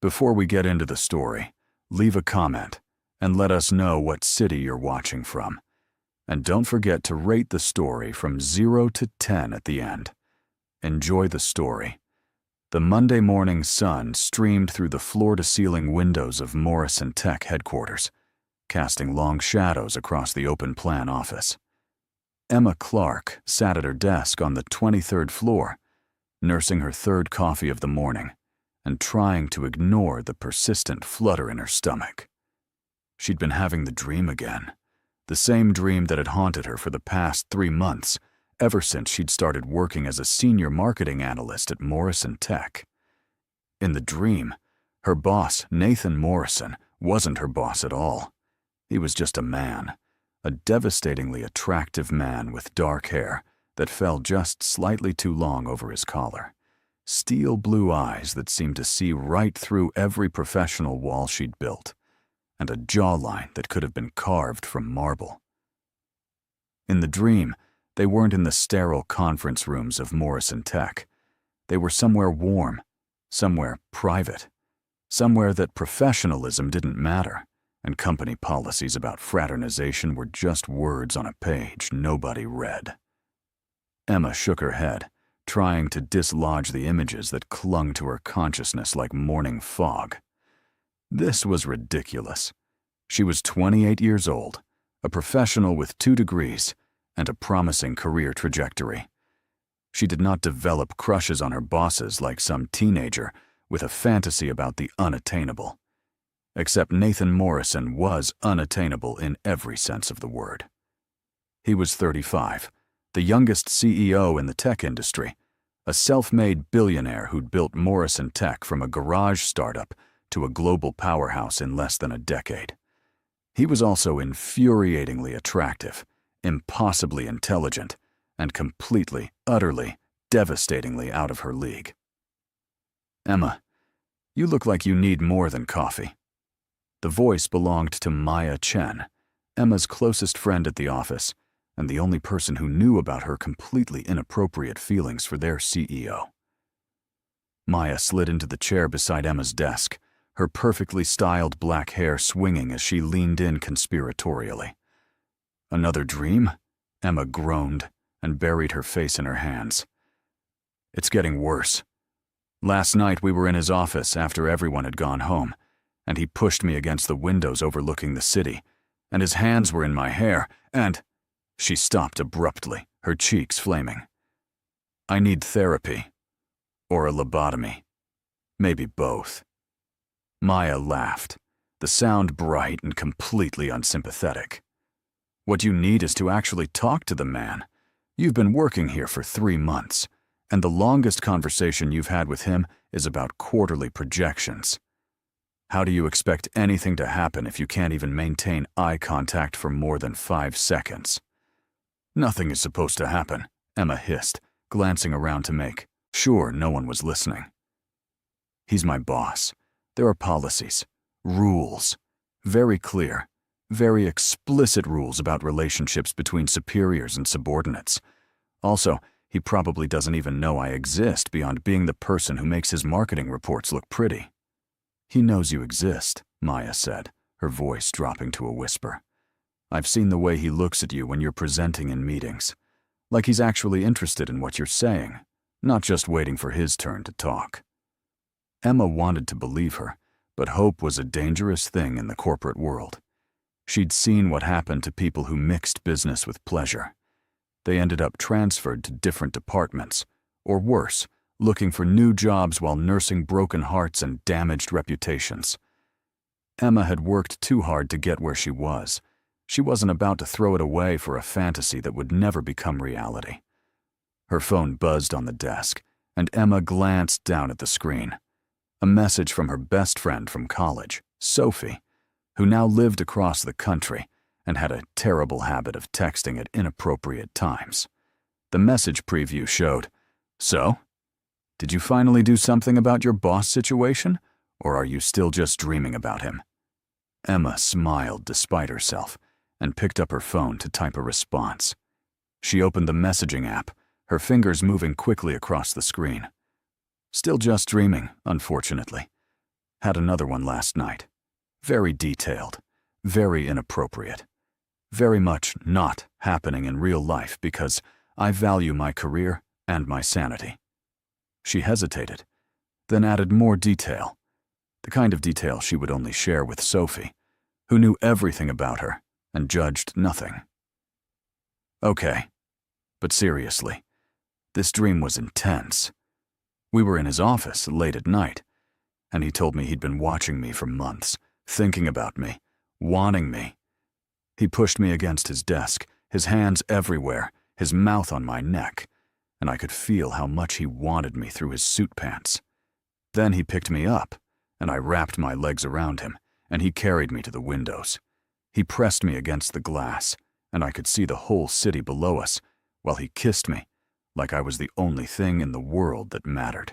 Before we get into the story, leave a comment and let us know what city you're watching from. And don't forget to rate the story from 0 to 10 at the end. Enjoy the story. The Monday morning sun streamed through the floor-to-ceiling windows of Morrison Tech headquarters, casting long shadows across the open-plan office. Emma Clark sat at her desk on the 23rd floor, nursing her third coffee of the morning and trying to ignore the persistent flutter in her stomach. She'd been having the dream again, the same dream that had haunted her for the past 3 months, ever since she'd started working as a senior marketing analyst at Morrison Tech. In the dream, her boss, Nathan Morrison, wasn't her boss at all. He was just a man, a devastatingly attractive man with dark hair that fell just slightly too long over his collar, steel blue eyes that seemed to see right through every professional wall she'd built, and a jawline that could have been carved from marble. In the dream, they weren't in the sterile conference rooms of Morrison Tech. They were somewhere warm, somewhere private, somewhere that professionalism didn't matter, and company policies about fraternization were just words on a page nobody read. Emma shook her head, trying to dislodge the images that clung to her consciousness like morning fog. This was ridiculous. She was 28 years old, a professional with 2 degrees, and a promising career trajectory. She did not develop crushes on her bosses like some teenager with a fantasy about the unattainable. Except Nathan Morrison was unattainable in every sense of the word. He was 35, the youngest CEO in the tech industry, a self-made billionaire who'd built Morrison Tech from a garage startup to a global powerhouse in less than a decade. He was also infuriatingly attractive, impossibly intelligent, and completely, utterly, devastatingly out of her league. "Emma, you look like you need more than coffee." The voice belonged to Maya Chen, Emma's closest friend at the office, and the only person who knew about her completely inappropriate feelings for their CEO. Maya slid into the chair beside Emma's desk, her perfectly styled black hair swinging as she leaned in conspiratorially. "Another dream?" Emma groaned and buried her face in her hands. "It's getting worse. Last night we were in his office after everyone had gone home, and he pushed me against the windows overlooking the city, and his hands were in my hair, and—" She stopped abruptly, her cheeks flaming. "I need therapy. Or a lobotomy. Maybe both." Maya laughed, the sound bright and completely unsympathetic. "What you need is to actually talk to the man. You've been working here for 3 months, and the longest conversation you've had with him is about quarterly projections. How do you expect anything to happen if you can't even maintain eye contact for more than 5 seconds? "Nothing is supposed to happen," Emma hissed, glancing around to make sure no one was listening. "He's my boss. There are policies, rules, very clear, very explicit rules about relationships between superiors and subordinates. Also, he probably doesn't even know I exist beyond being the person who makes his marketing reports look pretty." "He knows you exist," Maya said, her voice dropping to a whisper. "I've seen the way he looks at you when you're presenting in meetings, like he's actually interested in what you're saying, not just waiting for his turn to talk." Emma wanted to believe her, but hope was a dangerous thing in the corporate world. She'd seen what happened to people who mixed business with pleasure. They ended up transferred to different departments, or worse, looking for new jobs while nursing broken hearts and damaged reputations. Emma had worked too hard to get where she was. She wasn't about to throw it away for a fantasy that would never become reality. Her phone buzzed on the desk, and Emma glanced down at the screen. A message from her best friend from college, Sophie, who now lived across the country and had a terrible habit of texting at inappropriate times. The message preview showed, "So, did you finally do something about your boss situation, or are you still just dreaming about him?" Emma smiled despite herself and picked up her phone to type a response. She opened the messaging app, her fingers moving quickly across the screen. "Still just dreaming, unfortunately. Had another one last night. Very detailed, very inappropriate. Very much not happening in real life because I value my career and my sanity. She hesitated, then added more detail, the kind of detail she would only share with Sophie, who knew everything about her and judged nothing. Okay, but seriously, this dream was intense. We were in his office late at night, and he told me he'd been watching me for months, thinking about me, wanting me. He pushed me against his desk, his hands everywhere, his mouth on my neck, and I could feel how much he wanted me through his suit pants. Then he picked me up, and I wrapped my legs around him, and he carried me to the windows. He pressed me against the glass, and I could see the whole city below us, while he kissed me, like I was the only thing in the world that mattered.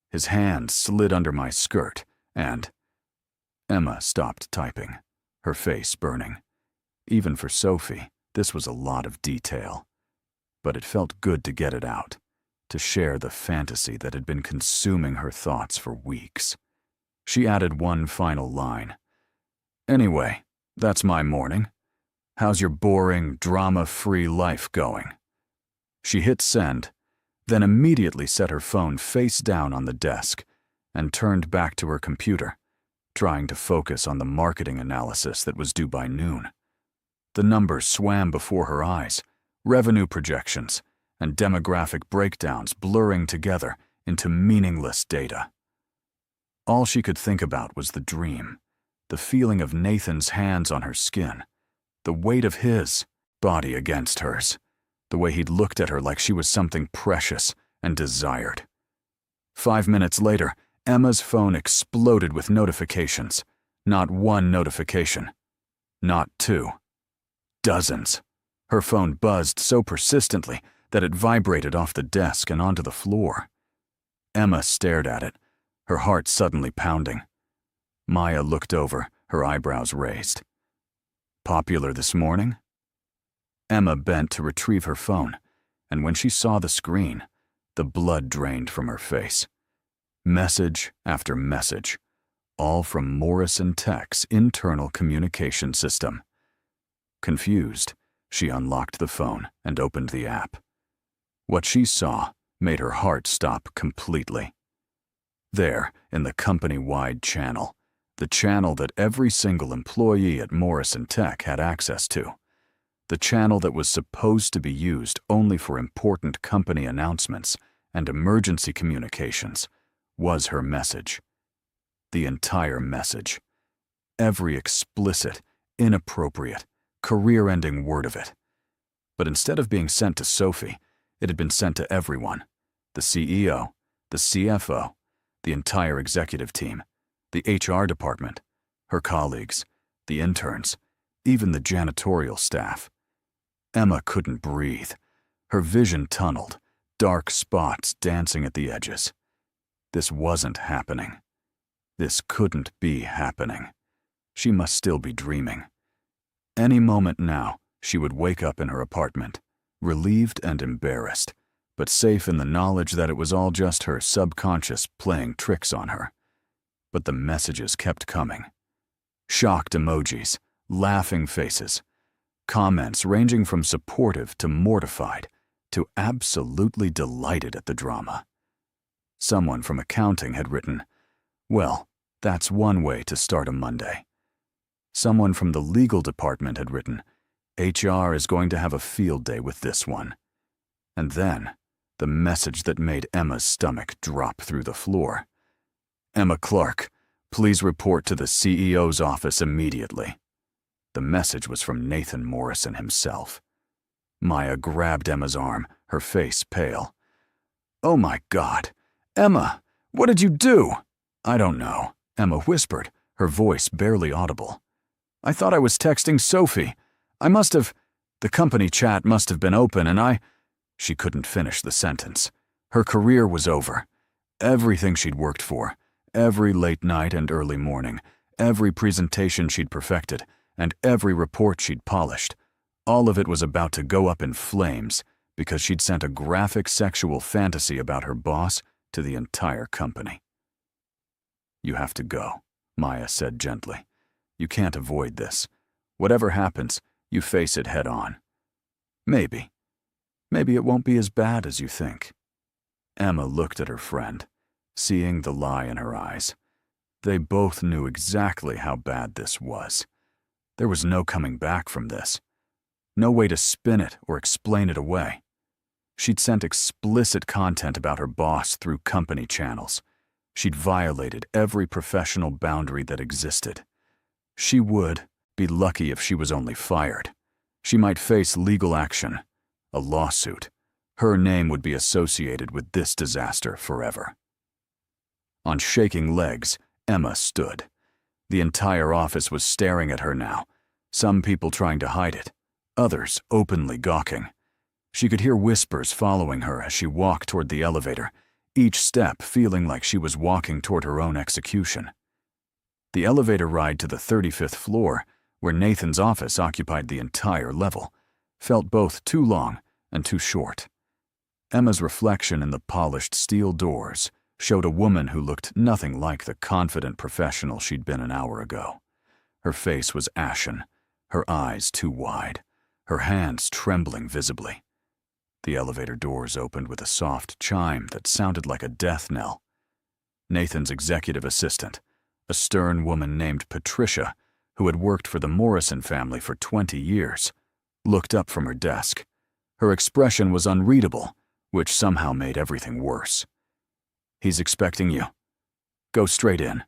His hand slid under my skirt, and Emma stopped typing, her face burning. Even for Sophie, this was a lot of detail. But it felt good to get it out, to share the fantasy that had been consuming her thoughts for weeks. She added one final line. Anyway, that's my morning. How's your boring, drama-free life going? She hit send, then immediately set her phone face down on the desk and turned back to her computer, trying to focus on the marketing analysis that was due by noon. The numbers swam before her eyes, revenue projections and demographic breakdowns blurring together into meaningless data. All she could think about was the dream, the feeling of Nathan's hands on her skin, the weight of his body against hers, the way he'd looked at her like she was something precious and desired. 5 minutes later, Emma's phone exploded with notifications. Not one notification. Not two. Dozens. Her phone buzzed so persistently that it vibrated off the desk and onto the floor. Emma stared at it, her heart suddenly pounding. Maya looked over, her eyebrows raised. Popular this morning? Emma bent to retrieve her phone, and when she saw the screen, the blood drained from her face. Message after message, all from Morrison Tech's internal communication system. Confused, she unlocked the phone and opened the app. What she saw made her heart stop completely. There, in the company-wide channel, the channel that every single employee at Morrison Tech had access to, the channel that was supposed to be used only for important company announcements and emergency communications, was her message. The entire message. Every explicit, inappropriate, career-ending word of it. But instead of being sent to Sophie, it had been sent to everyone. The CEO, the CFO, the entire executive team, the HR department, her colleagues, the interns, even the janitorial staff. Emma couldn't breathe. Her vision tunneled, dark spots dancing at the edges. This wasn't happening. This couldn't be happening. She must still be dreaming. Any moment now, she would wake up in her apartment, relieved and embarrassed, but safe in the knowledge that it was all just her subconscious playing tricks on her. But the messages kept coming. Shocked emojis, laughing faces, comments ranging from supportive to mortified to absolutely delighted at the drama. Someone from accounting had written, "Well, that's one way to start a Monday." Someone from the legal department had written, "HR is going to have a field day with this one." And then, the message that made Emma's stomach drop through the floor. "Emma Clark, please report to the CEO's office immediately." The message was from Nathan Morrison himself. Maya grabbed Emma's arm, her face pale. "Oh my God! Emma, what did you do?" "I don't know," Emma whispered, her voice barely audible. "I thought I was texting Sophie. The company chat must have been open and She couldn't finish the sentence. Her career was over. Everything she'd worked for, every late night and early morning, every presentation she'd perfected, and every report she'd polished, all of it was about to go up in flames because she'd sent a graphic sexual fantasy about her boss to the entire company. You have to go, Maya said gently. You can't avoid this. Whatever happens, you face it head on. Maybe. Maybe it won't be as bad as you think. Emma looked at her friend, seeing the lie in her eyes. They both knew exactly how bad this was. There was no coming back from this. No way to spin it or explain it away. She'd sent explicit content about her boss through company channels. She'd violated every professional boundary that existed. She would be lucky if she was only fired. She might face legal action, a lawsuit. Her name would be associated with this disaster forever. On shaking legs, Emma stood. The entire office was staring at her now, some people trying to hide it, others openly gawking. She could hear whispers following her as she walked toward the elevator, each step feeling like she was walking toward her own execution. The elevator ride to the 35th floor, where Nathan's office occupied the entire level, felt both too long and too short. Emma's reflection in the polished steel doors showed a woman who looked nothing like the confident professional she'd been an hour ago. Her face was ashen, her eyes too wide, her hands trembling visibly. The elevator doors opened with a soft chime that sounded like a death knell. Nathan's executive assistant, a stern woman named Patricia, who had worked for the Morrison family for 20 years, looked up from her desk. Her expression was unreadable, which somehow made everything worse. He's expecting you. Go straight in.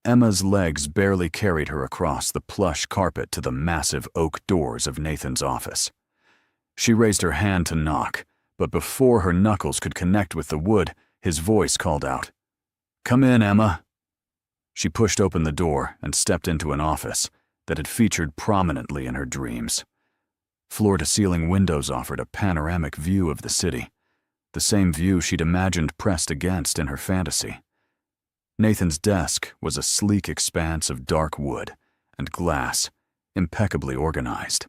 Emma's legs barely carried her across the plush carpet to the massive oak doors of Nathan's office. She raised her hand to knock, but before her knuckles could connect with the wood, his voice called out, "Come in, Emma." She pushed open the door and stepped into an office that had featured prominently in her dreams. Floor-to-ceiling windows offered a panoramic view of the city, the same view she'd imagined pressed against in her fantasy. Nathan's desk was a sleek expanse of dark wood and glass, impeccably organized.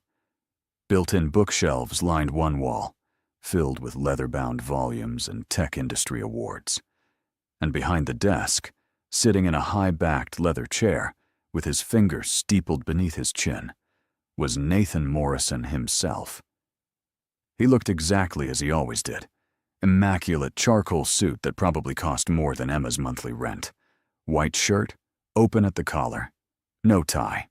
Built-in bookshelves lined one wall, filled with leather-bound volumes and tech industry awards. And behind the desk, sitting in a high-backed leather chair, with his fingers steepled beneath his chin, was Nathan Morrison himself. He looked exactly as he always did. Immaculate charcoal suit that probably cost more than Emma's monthly rent. White shirt, open at the collar. No tie.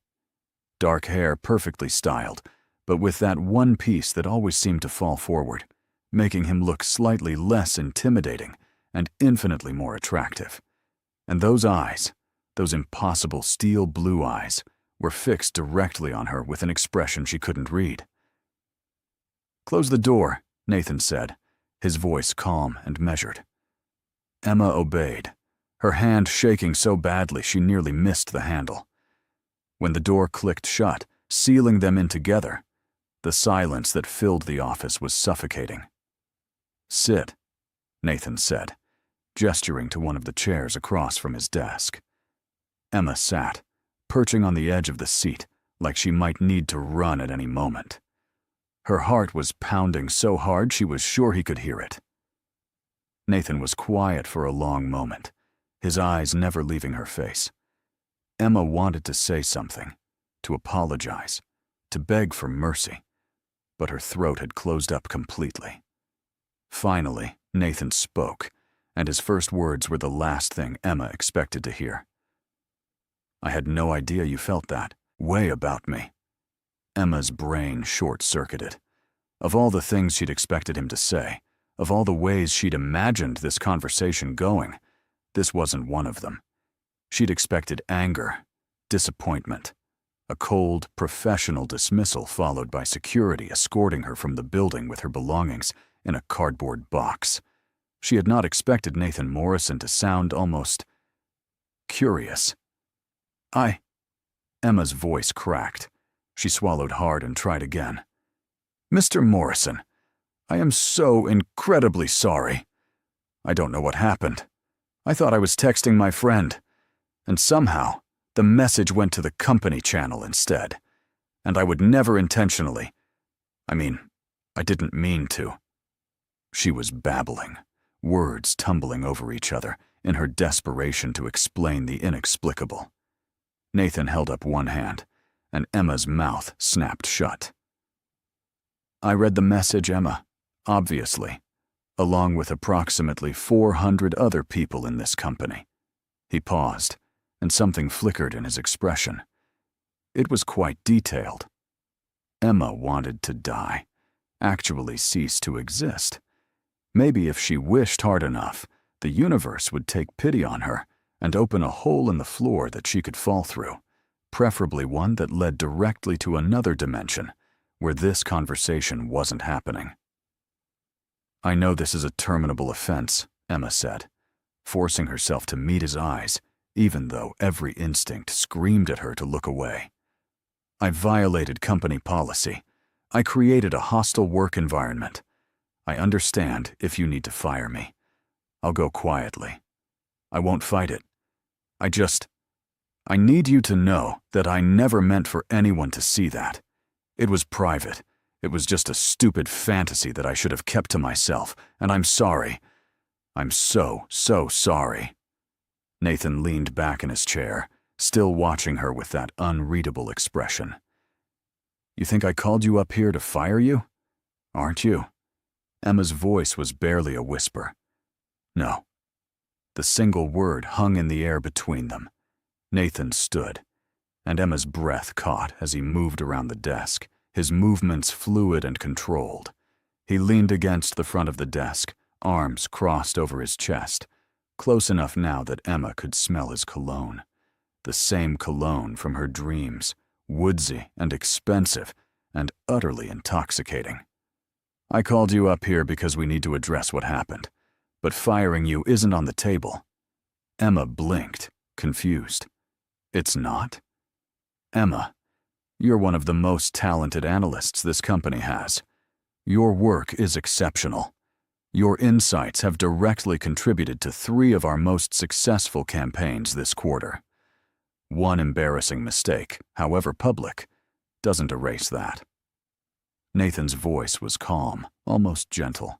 Dark hair perfectly styled, but with that one piece that always seemed to fall forward, making him look slightly less intimidating and infinitely more attractive. And those eyes, those impossible steel blue eyes, were fixed directly on her with an expression she couldn't read. "Close the door," Nathan said, his voice calm and measured. Emma obeyed, her hand shaking so badly she nearly missed the handle. When the door clicked shut, sealing them in together, the silence that filled the office was suffocating. "Sit," Nathan said, gesturing to one of the chairs across from his desk. Emma sat, perching on the edge of the seat, like she might need to run at any moment. Her heart was pounding so hard she was sure he could hear it. Nathan was quiet for a long moment, his eyes never leaving her face. Emma wanted to say something, to apologize, to beg for mercy, but her throat had closed up completely. Finally, Nathan spoke, and his first words were the last thing Emma expected to hear. "I had no idea you felt that way about me." Emma's brain short-circuited. Of all the things she'd expected him to say, of all the ways she'd imagined this conversation going, this wasn't one of them. She'd expected anger, disappointment, a cold, professional dismissal followed by security escorting her from the building with her belongings in a cardboard box. She had not expected Nathan Morrison to sound almost curious. Emma's voice cracked. She swallowed hard and tried again. "Mr. Morrison, I am so incredibly sorry. I don't know what happened. I thought I was texting my friend, and somehow the message went to the company channel instead, and I would never intentionally. I didn't mean to." She was babbling, words tumbling over each other, in her desperation to explain the inexplicable. Nathan held up one hand, and Emma's mouth snapped shut. "I read the message, Emma, obviously, along with approximately 400 other people in this company." He paused, and something flickered in his expression. It was quite detailed. Emma wanted to die, actually cease to exist. Maybe if she wished hard enough, the universe would take pity on her and open a hole in the floor that she could fall through, preferably one that led directly to another dimension where this conversation wasn't happening. "I know this is a terminable offense," Emma said, forcing herself to meet his eyes, even though every instinct screamed at her to look away. "I violated company policy. I created a hostile work environment. I understand if you need to fire me. I'll go quietly. I won't fight it. I need you to know that I never meant for anyone to see that. It was private. It was just a stupid fantasy that I should have kept to myself, and I'm sorry. I'm so sorry." Nathan leaned back in his chair, still watching her with that unreadable expression. "You think I called you up here to fire you? Aren't you?" Emma's voice was barely a whisper. "No." The single word hung in the air between them. Nathan stood, and Emma's breath caught as he moved around the desk, his movements fluid and controlled. He leaned against the front of the desk, arms crossed over his chest, close enough now that Emma could smell his cologne. The same cologne from her dreams, woodsy and expensive and utterly intoxicating. "I called you up here because we need to address what happened, but firing you isn't on the table." Emma blinked, confused. "It's not?" "Emma, you're one of the most talented analysts this company has. Your work is exceptional. Your insights have directly contributed to 3 of our most successful campaigns this quarter. One embarrassing mistake, however public, doesn't erase that." Nathan's voice was calm, almost gentle.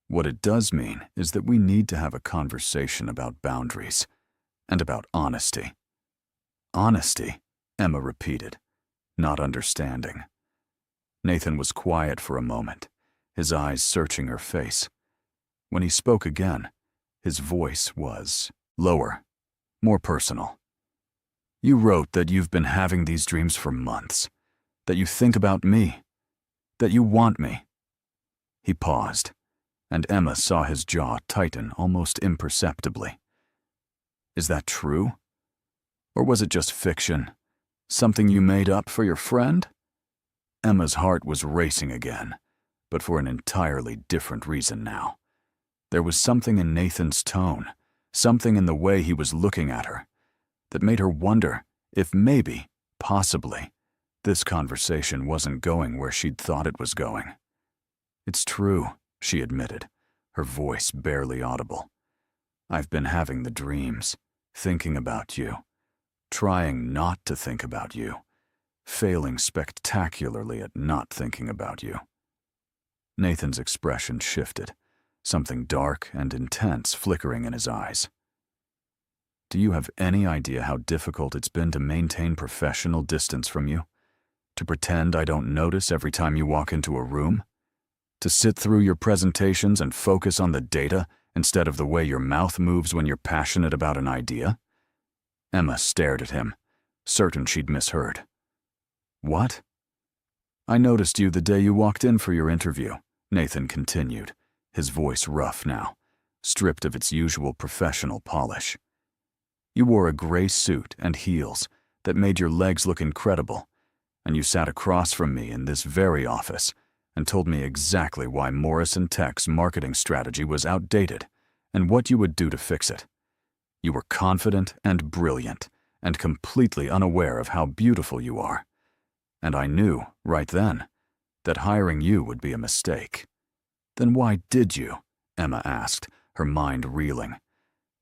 "What it does mean is that we need to have a conversation about boundaries and about honesty." "Honesty?" Emma repeated, not understanding. Nathan was quiet for a moment, his eyes searching her face. When he spoke again, his voice was lower, more personal. "You wrote that you've been having these dreams for months, that you think about me, that you want me." He paused, and Emma saw his jaw tighten almost imperceptibly. "Is that true? Or was it just fiction? Something you made up for your friend?" Emma's heart was racing again, but for an entirely different reason now. There was something in Nathan's tone, something in the way he was looking at her, that made her wonder if maybe, possibly, this conversation wasn't going where she'd thought it was going. "It's true," she admitted, her voice barely audible. "I've been having the dreams, thinking about you, trying not to think about you, failing spectacularly at not thinking about you." Nathan's expression shifted, something dark and intense flickering in his eyes. "Do you have any idea how difficult it's been to maintain professional distance from you? To pretend I don't notice every time you walk into a room? To sit through your presentations and focus on the data instead of the way your mouth moves when you're passionate about an idea?" Emma stared at him, certain she'd misheard. "What?" "I noticed you the day you walked in for your interview," Nathan continued, his voice rough now, stripped of its usual professional polish. "You wore a gray suit and heels that made your legs look incredible, and you sat across from me in this very office and told me exactly why Morrison Tech's marketing strategy was outdated and what you would do to fix it. You were confident and brilliant and completely unaware of how beautiful you are. And I knew, right then, that hiring you would be a mistake." "Then why did you?" Emma asked, her mind reeling.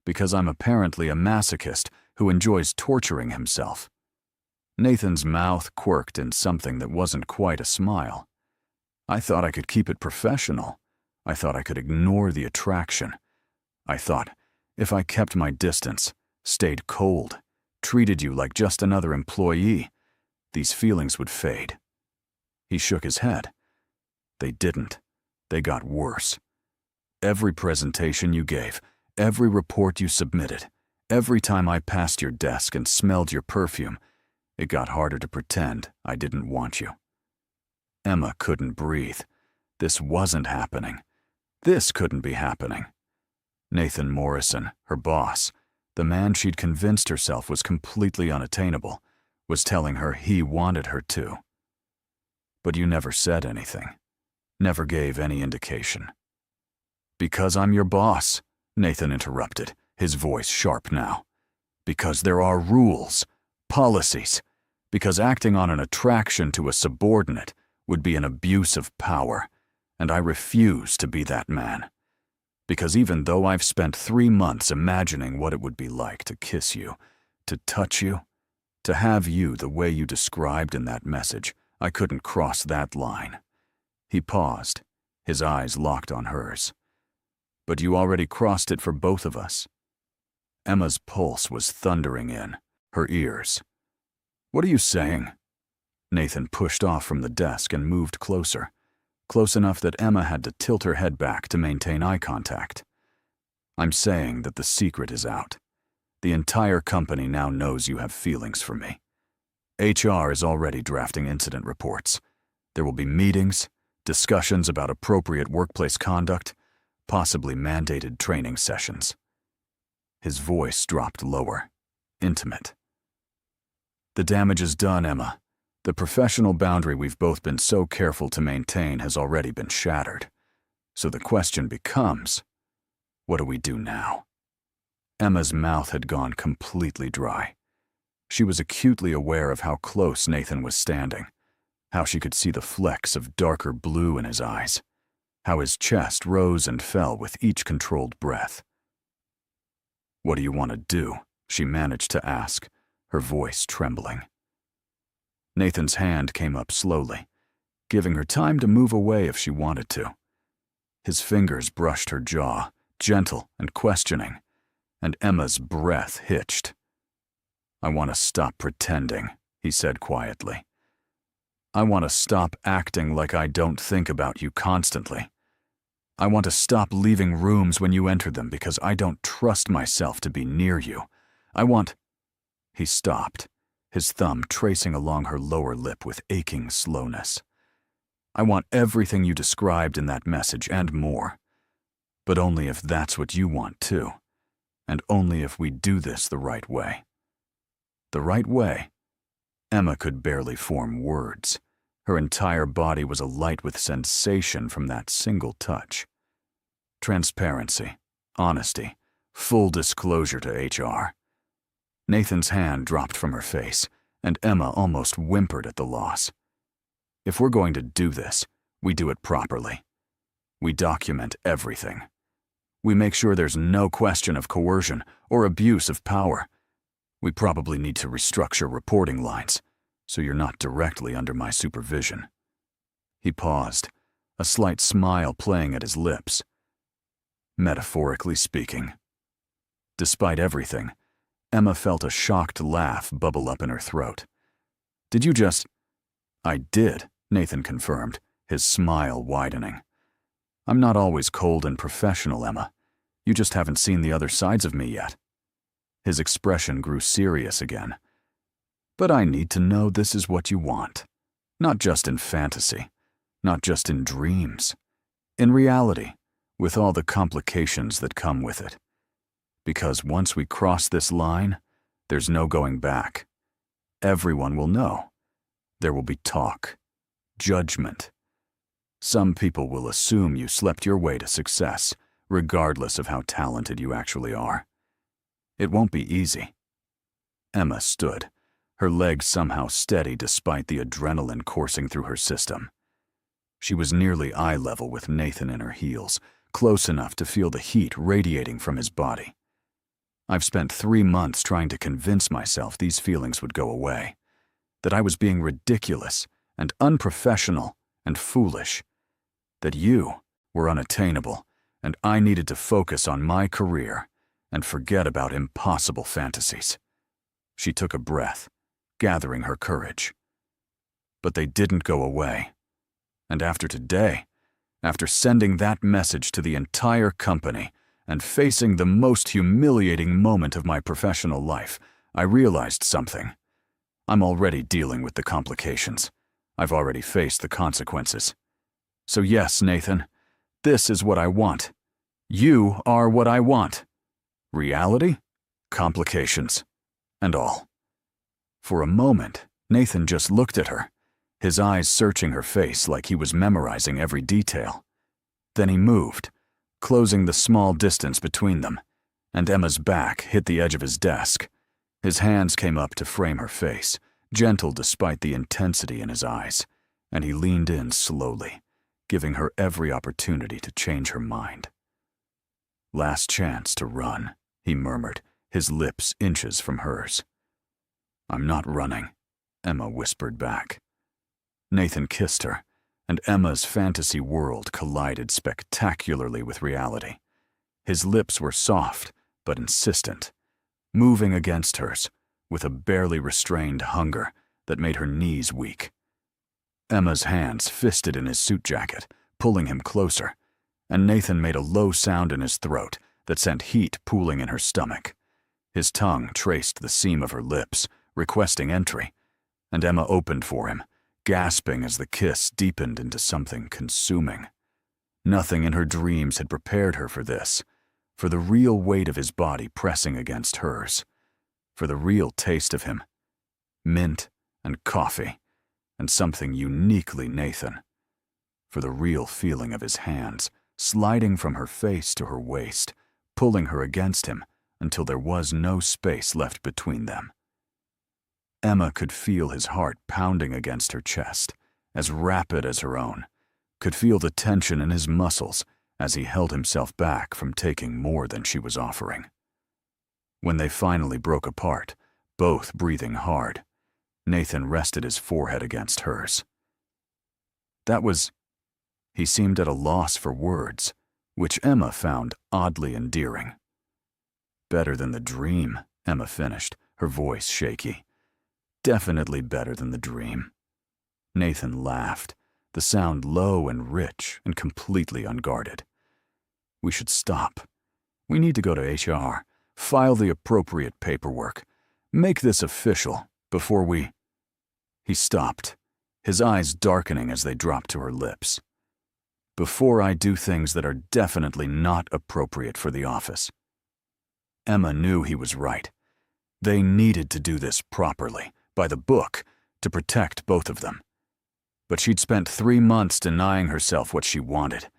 "Because I'm apparently a masochist who enjoys torturing himself." Nathan's mouth quirked in something that wasn't quite a smile. "I thought I could keep it professional. I thought I could ignore the attraction. I thought, If I kept my distance, stayed cold, treated you like just another employee, these feelings would fade. He shook his head. They didn't. They got worse. Every presentation you gave, every report you submitted, every time I passed your desk and smelled your perfume, it got harder to pretend I didn't want you. Emma couldn't breathe. This wasn't happening. This couldn't be happening. Nathan Morrison, her boss, the man she'd convinced herself was completely unattainable, was telling her he wanted her to. But you never said anything, never gave any indication. Because I'm your boss, Nathan interrupted, his voice sharp now. Because there are rules, policies, because acting on an attraction to a subordinate would be an abuse of power, and I refuse to be that man. Because even though I've spent 3 months imagining what it would be like to kiss you, to touch you, to have you the way you described in that message, I couldn't cross that line. He paused, his eyes locked on hers. But you already crossed it for both of us. Emma's pulse was thundering in, her ears. What are you saying? Nathan pushed off from the desk and moved closer, close enough that Emma had to tilt her head back to maintain eye contact. I'm saying that the secret is out. The entire company now knows you have feelings for me. HR is already drafting incident reports. There will be meetings, discussions about appropriate workplace conduct, possibly mandated training sessions. His voice dropped lower, intimate. The damage is done, Emma. The professional boundary we've both been so careful to maintain has already been shattered. So the question becomes, what do we do now? Emma's mouth had gone completely dry. She was acutely aware of how close Nathan was standing, how she could see the flecks of darker blue in his eyes, how his chest rose and fell with each controlled breath. What do you want to do? She managed to ask, her voice trembling. Nathan's hand came up slowly, giving her time to move away if she wanted to. His fingers brushed her jaw, gentle and questioning, and Emma's breath hitched. I want to stop pretending, he said quietly. I want to stop acting like I don't think about you constantly. I want to stop leaving rooms when you enter them because I don't trust myself to be near you. I want... He stopped, his thumb tracing along her lower lip with aching slowness. I want everything you described in that message and more. But only if that's what you want too. And only if we do this the right way. The right way? Emma could barely form words. Her entire body was alight with sensation from that single touch. Transparency, honesty, full disclosure to HR. Nathan's hand dropped from her face, and Emma almost whimpered at the loss. If we're going to do this, we do it properly. We document everything. We make sure there's no question of coercion or abuse of power. We probably need to restructure reporting lines, so you're not directly under my supervision. He paused, a slight smile playing at his lips. Metaphorically speaking. Despite everything, Emma felt a shocked laugh bubble up in her throat. Did you just... I did, Nathan confirmed, his smile widening. I'm not always cold and professional, Emma. You just haven't seen the other sides of me yet. His expression grew serious again. But I need to know this is what you want. Not just in fantasy. Not just in dreams. In reality, with all the complications that come with it. Because once we cross this line, there's no going back. Everyone will know. There will be talk. Judgment. Some people will assume you slept your way to success, regardless of how talented you actually are. It won't be easy. Emma stood, her legs somehow steady despite the adrenaline coursing through her system. She was nearly eye level with Nathan in her heels, close enough to feel the heat radiating from his body. I've spent 3 months trying to convince myself these feelings would go away, that I was being ridiculous and unprofessional and foolish, that you were unattainable and I needed to focus on my career and forget about impossible fantasies. She took a breath, gathering her courage. But they didn't go away. And after today, after sending that message to the entire company and facing the most humiliating moment of my professional life, I realized something. I'm already dealing with the complications. I've already faced the consequences. So yes, Nathan, this is what I want. You are what I want. Reality, complications, and all. For a moment, Nathan just looked at her, his eyes searching her face like he was memorizing every detail. Then he moved, closing the small distance between them, and Emma's back hit the edge of his desk. His hands came up to frame her face, gentle despite the intensity in his eyes, and he leaned in slowly, giving her every opportunity to change her mind. Last chance to run, he murmured, his lips inches from hers. I'm not running, Emma whispered back. Nathan kissed her, and Emma's fantasy world collided spectacularly with reality. His lips were soft but insistent, moving against hers with a barely restrained hunger that made her knees weak. Emma's hands fisted in his suit jacket, pulling him closer, and Nathan made a low sound in his throat that sent heat pooling in her stomach. His tongue traced the seam of her lips, requesting entry, and Emma opened for him, gasping as the kiss deepened into something consuming. Nothing in her dreams had prepared her for this, for the real weight of his body pressing against hers, for the real taste of him, mint and coffee, and something uniquely Nathan, for the real feeling of his hands sliding from her face to her waist, pulling her against him until there was no space left between them. Emma could feel his heart pounding against her chest, as rapid as her own, could feel the tension in his muscles as he held himself back from taking more than she was offering. When they finally broke apart, both breathing hard, Nathan rested his forehead against hers. He seemed at a loss for words, which Emma found oddly endearing. Better than the dream, Emma finished, her voice shaky. Definitely better than the dream. Nathan laughed, the sound low and rich and completely unguarded. We should stop. We need to go to HR, file the appropriate paperwork, make this official before we... He stopped, his eyes darkening as they dropped to her lips. Before I do things that are definitely not appropriate for the office. Emma knew he was right. They needed to do this properly, by the book, to protect both of them. But she'd spent 3 months denying herself what she wanted,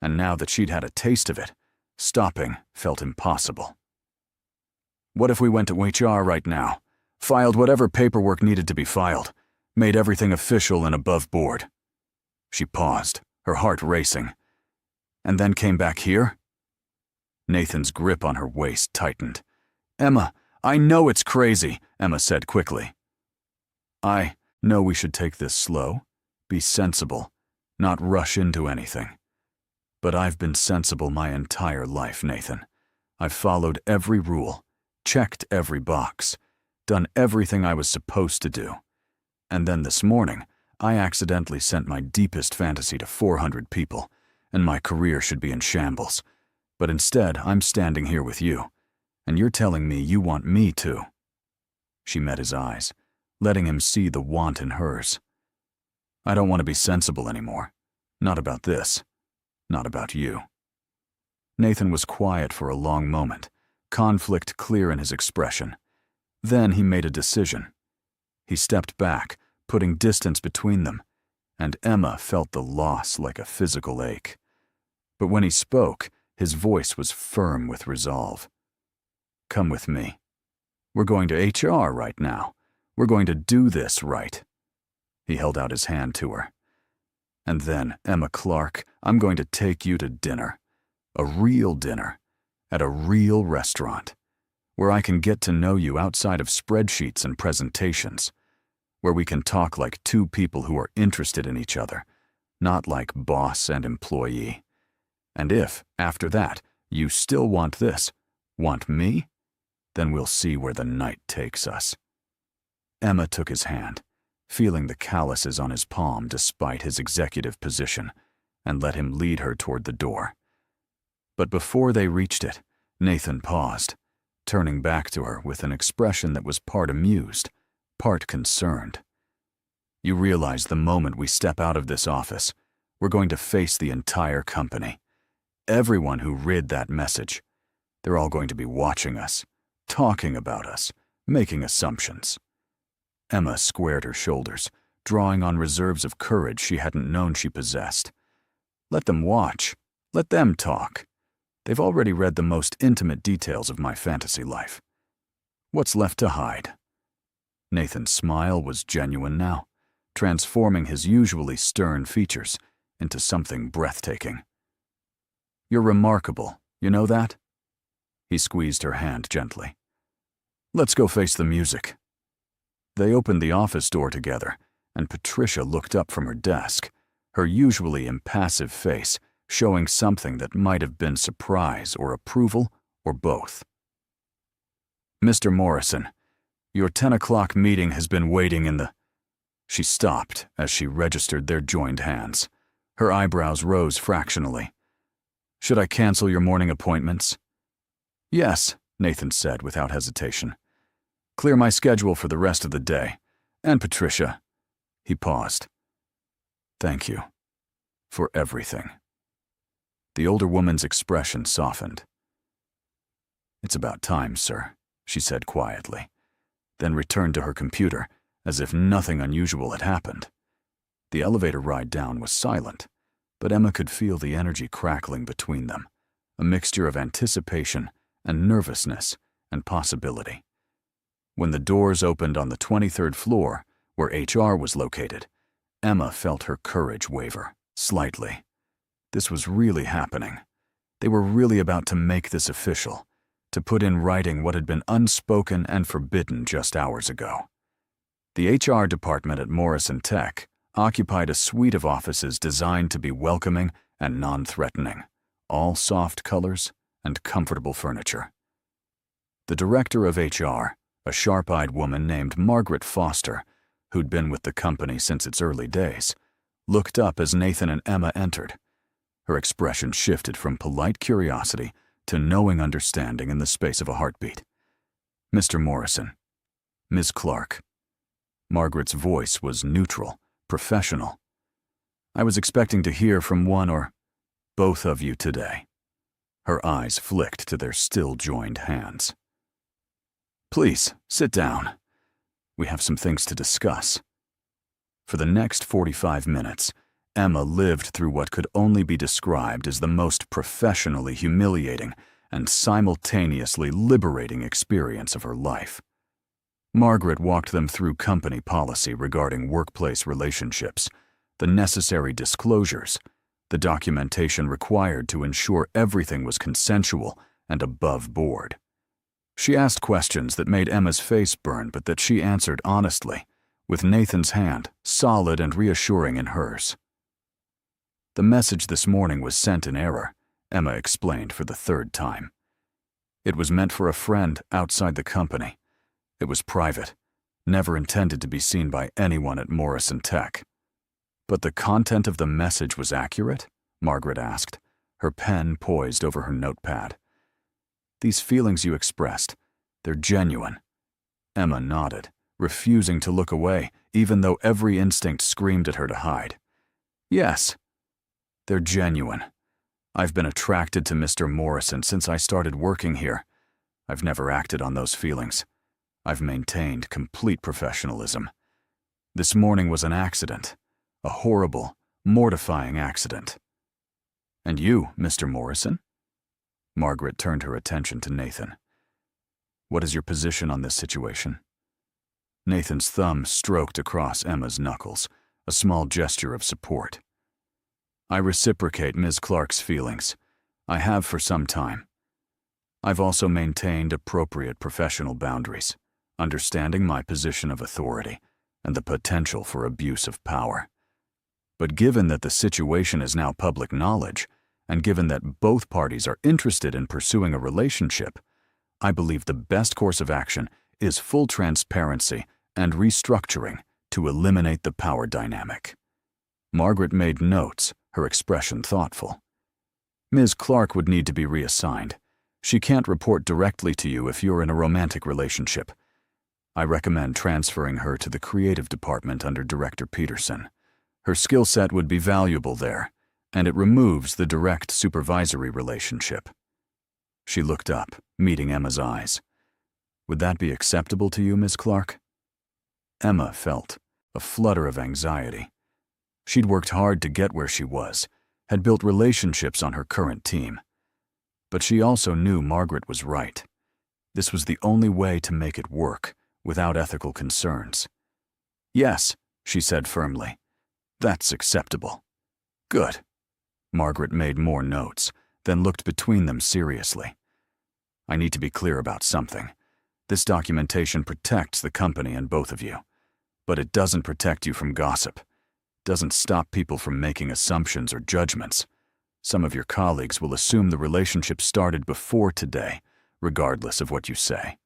and now that she'd had a taste of it, stopping felt impossible. What if we went to HR right now, filed whatever paperwork needed to be filed, made everything official and above board? She paused, her heart racing, and then came back here? Nathan's grip on her waist tightened. Emma, I know it's crazy, Emma said quickly. I know we should take this slow, be sensible, not rush into anything. But I've been sensible my entire life, Nathan. I've followed every rule, checked every box, done everything I was supposed to do. And then this morning, I accidentally sent my deepest fantasy to 400 people, and my career should be in shambles. But instead, I'm standing here with you, and you're telling me you want me to. She met his eyes, letting him see the want in hers. I don't want to be sensible anymore. Not about this. Not about you. Nathan was quiet for a long moment, conflict clear in his expression. Then he made a decision. He stepped back, putting distance between them, and Emma felt the loss like a physical ache. But when he spoke, his voice was firm with resolve. Come with me. We're going to HR right now. We're going to do this right. He held out his hand to her. And then, Emma Clark, I'm going to take you to dinner. A real dinner. At a real restaurant. Where I can get to know you outside of spreadsheets and presentations. Where we can talk like two people who are interested in each other, not like boss and employee. And if, after that, you still want this, Want me? Then we'll see where the night takes us." Emma took his hand, feeling the calluses on his palm despite his executive position, and let him lead her toward the door. But before they reached it, Nathan paused, turning back to her with an expression that was part amused, part concerned. "You realize the moment we step out of this office, we're going to face the entire company. Everyone who read that message. They're all going to be watching us, talking about us, making assumptions." Emma squared her shoulders, drawing on reserves of courage she hadn't known she possessed. "Let them watch. Let them talk. They've already read the most intimate details of my fantasy life. What's left to hide?" Nathan's smile was genuine now, transforming his usually stern features into something breathtaking. "You're remarkable, you know that?" He squeezed her hand gently. "Let's go face the music." They opened the office door together, and Patricia looked up from her desk, her usually impassive face showing something that might have been surprise or approval or both. "Mr. Morrison, your 10 o'clock meeting has been waiting in the—" She stopped as she registered their joined hands. Her eyebrows rose fractionally. "Should I cancel your morning appointments?" "Yes," Nathan said without hesitation. "Clear my schedule for the rest of the day. And Patricia." He paused. "Thank you. For everything." The older woman's expression softened. "It's about time, sir," she said quietly, then returned to her computer as if nothing unusual had happened. The elevator ride down was silent, but Emma could feel the energy crackling between them, a mixture of anticipation and nervousness and possibility. When the doors opened on the 23rd floor, where HR was located, Emma felt her courage waver, slightly. This was really happening. They were really about to make this official, to put in writing what had been unspoken and forbidden just hours ago. The HR department at Morrison Tech occupied a suite of offices designed to be welcoming and non-threatening, all soft colors and comfortable furniture. The director of HR, a sharp-eyed woman named Margaret Foster, who'd been with the company since its early days, looked up as Nathan and Emma entered. Her expression shifted from polite curiosity to knowing understanding in the space of a heartbeat. "Mr. Morrison. Ms. Clark." Margaret's voice was neutral, professional. "I was expecting to hear from one or both of you today." Her eyes flicked to their still joined hands. "Please, sit down. We have some things to discuss." For the next 45 minutes, Emma lived through what could only be described as the most professionally humiliating and simultaneously liberating experience of her life. Margaret walked them through company policy regarding workplace relationships, the necessary disclosures, the documentation required to ensure everything was consensual and above board. She asked questions that made Emma's face burn, but that she answered honestly, with Nathan's hand solid and reassuring in hers. "The message this morning was sent in error," Emma explained for the third time. "It was meant for a friend outside the company. It was private, never intended to be seen by anyone at Morrison Tech." "But the content of the message was accurate?" Margaret asked, her pen poised over her notepad. "These feelings you expressed, they're genuine." Emma nodded, refusing to look away, even though every instinct screamed at her to hide. "Yes, they're genuine. I've been attracted to Mr. Morrison since I started working here. I've never acted on those feelings. I've maintained complete professionalism. This morning was an accident, a horrible, mortifying accident." "And you, Mr. Morrison?" Margaret turned her attention to Nathan. "What is your position on this situation?" Nathan's thumb stroked across Emma's knuckles, a small gesture of support. "I reciprocate Ms. Clark's feelings. I have for some time. I've also maintained appropriate professional boundaries, understanding my position of authority and the potential for abuse of power. But given that the situation is now public knowledge, and given that both parties are interested in pursuing a relationship, I feel I believe the best course of action is full transparency and restructuring to eliminate the power dynamic. Margaret made notes, her expression thoughtful. Ms. Clark would need to be reassigned. She can't report directly to you if you're in a romantic relationship. I recommend transferring her to the creative department under Director Peterson. Her skill set would be valuable there, and it removes the direct supervisory relationship. She looked up, meeting Emma's eyes. Would that be acceptable to you, Ms. Clark? Emma felt a flutter of anxiety. She'd worked hard to get where she was, had built relationships on her current team. But she also knew Margaret was right. This was the only way to make it work, without ethical concerns. Yes, she said firmly. That's acceptable. Good. Margaret made more notes, then looked between them seriously. I need to be clear about something. This documentation protects the company and both of you. But it doesn't protect you from gossip. Doesn't stop people from making assumptions or judgments. Some of your colleagues will assume the relationship started before today, regardless of what you say.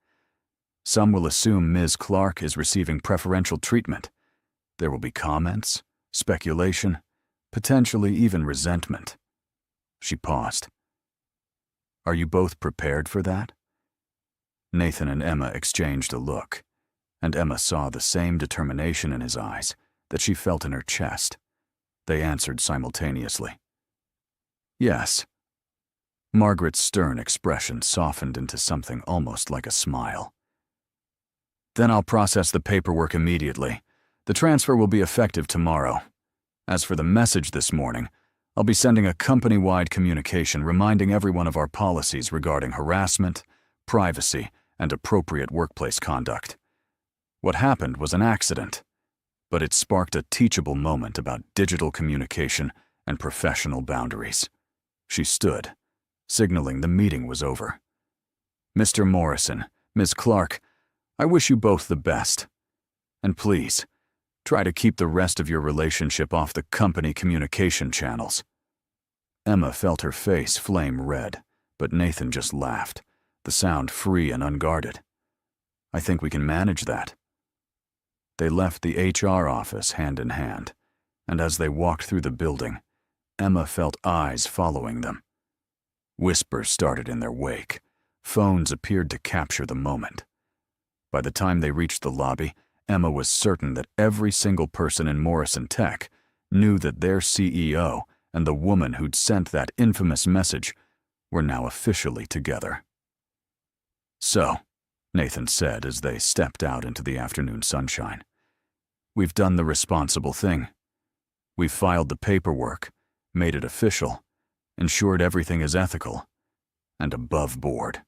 Some will assume Ms. Clark is receiving preferential treatment. There will be comments, speculation, potentially even resentment. She paused. Are you both prepared for that? Nathan and Emma exchanged a look, and Emma saw the same determination in his eyes that she felt in her chest. They answered simultaneously. Yes. Margaret's stern expression softened into something almost like a smile. Then I'll process the paperwork immediately. The transfer will be effective tomorrow. As for the message this morning, I'll be sending a company-wide communication reminding everyone of our policies regarding harassment, privacy, and appropriate workplace conduct. What happened was an accident, but it sparked a teachable moment about digital communication and professional boundaries. She stood, signaling the meeting was over. Mr. Morrison, Ms. Clark, I wish you both the best. And please, try to keep the rest of your relationship off the company communication channels. Emma felt her face flame red, but Nathan just laughed, the sound free and unguarded. I think we can manage that. They left the HR office hand in hand, and as they walked through the building, Emma felt eyes following them. Whispers started in their wake. Phones appeared to capture the moment. By the time they reached the lobby, Emma was certain that every single person in Morrison Tech knew that their CEO and the woman who'd sent that infamous message were now officially together. So, Nathan said as they stepped out into the afternoon sunshine, we've done the responsible thing. We've filed the paperwork, made it official, ensured everything is ethical, and above board.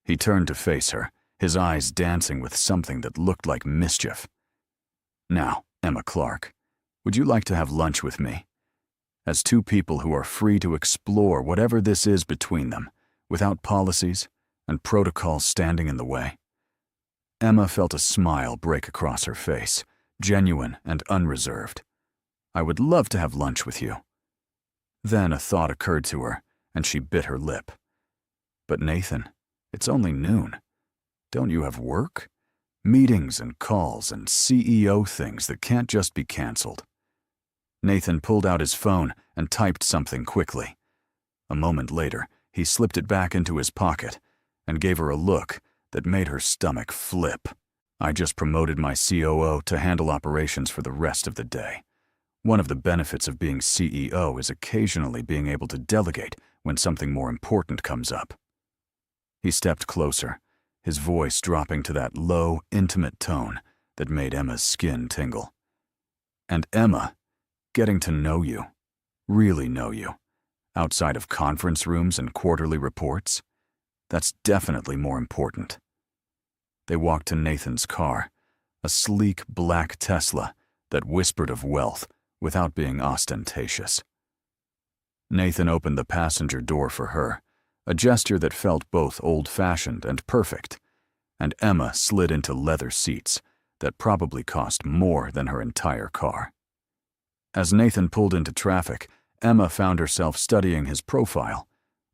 He turned to face her, his eyes dancing with something that looked like mischief. Now, Emma Clark, would you like to have lunch with me? As two people who are free to explore whatever this is between them, without policies and protocols standing in the way. Emma felt a smile break across her face, genuine and unreserved. I would love to have lunch with you. Then a thought occurred to her, and she bit her lip. But Nathan, it's only noon. Don't you have work? Meetings and calls and CEO things that can't just be canceled. Nathan pulled out his phone and typed something quickly. A moment later, he slipped it back into his pocket and gave her a look that made her stomach flip. I just promoted my COO to handle operations for the rest of the day. One of the benefits of being CEO is occasionally being able to delegate when something more important comes up. He stepped closer, his voice dropping to that low, intimate tone that made Emma's skin tingle. And Emma, getting to know you, really know you, outside of conference rooms and quarterly reports, that's definitely more important. They walked to Nathan's car, a sleek black Tesla that whispered of wealth without being ostentatious. Nathan opened the passenger door for her, a gesture that felt both old-fashioned and perfect, and Emma slid into leather seats that probably cost more than her entire car. As Nathan pulled into traffic, Emma found herself studying his profile,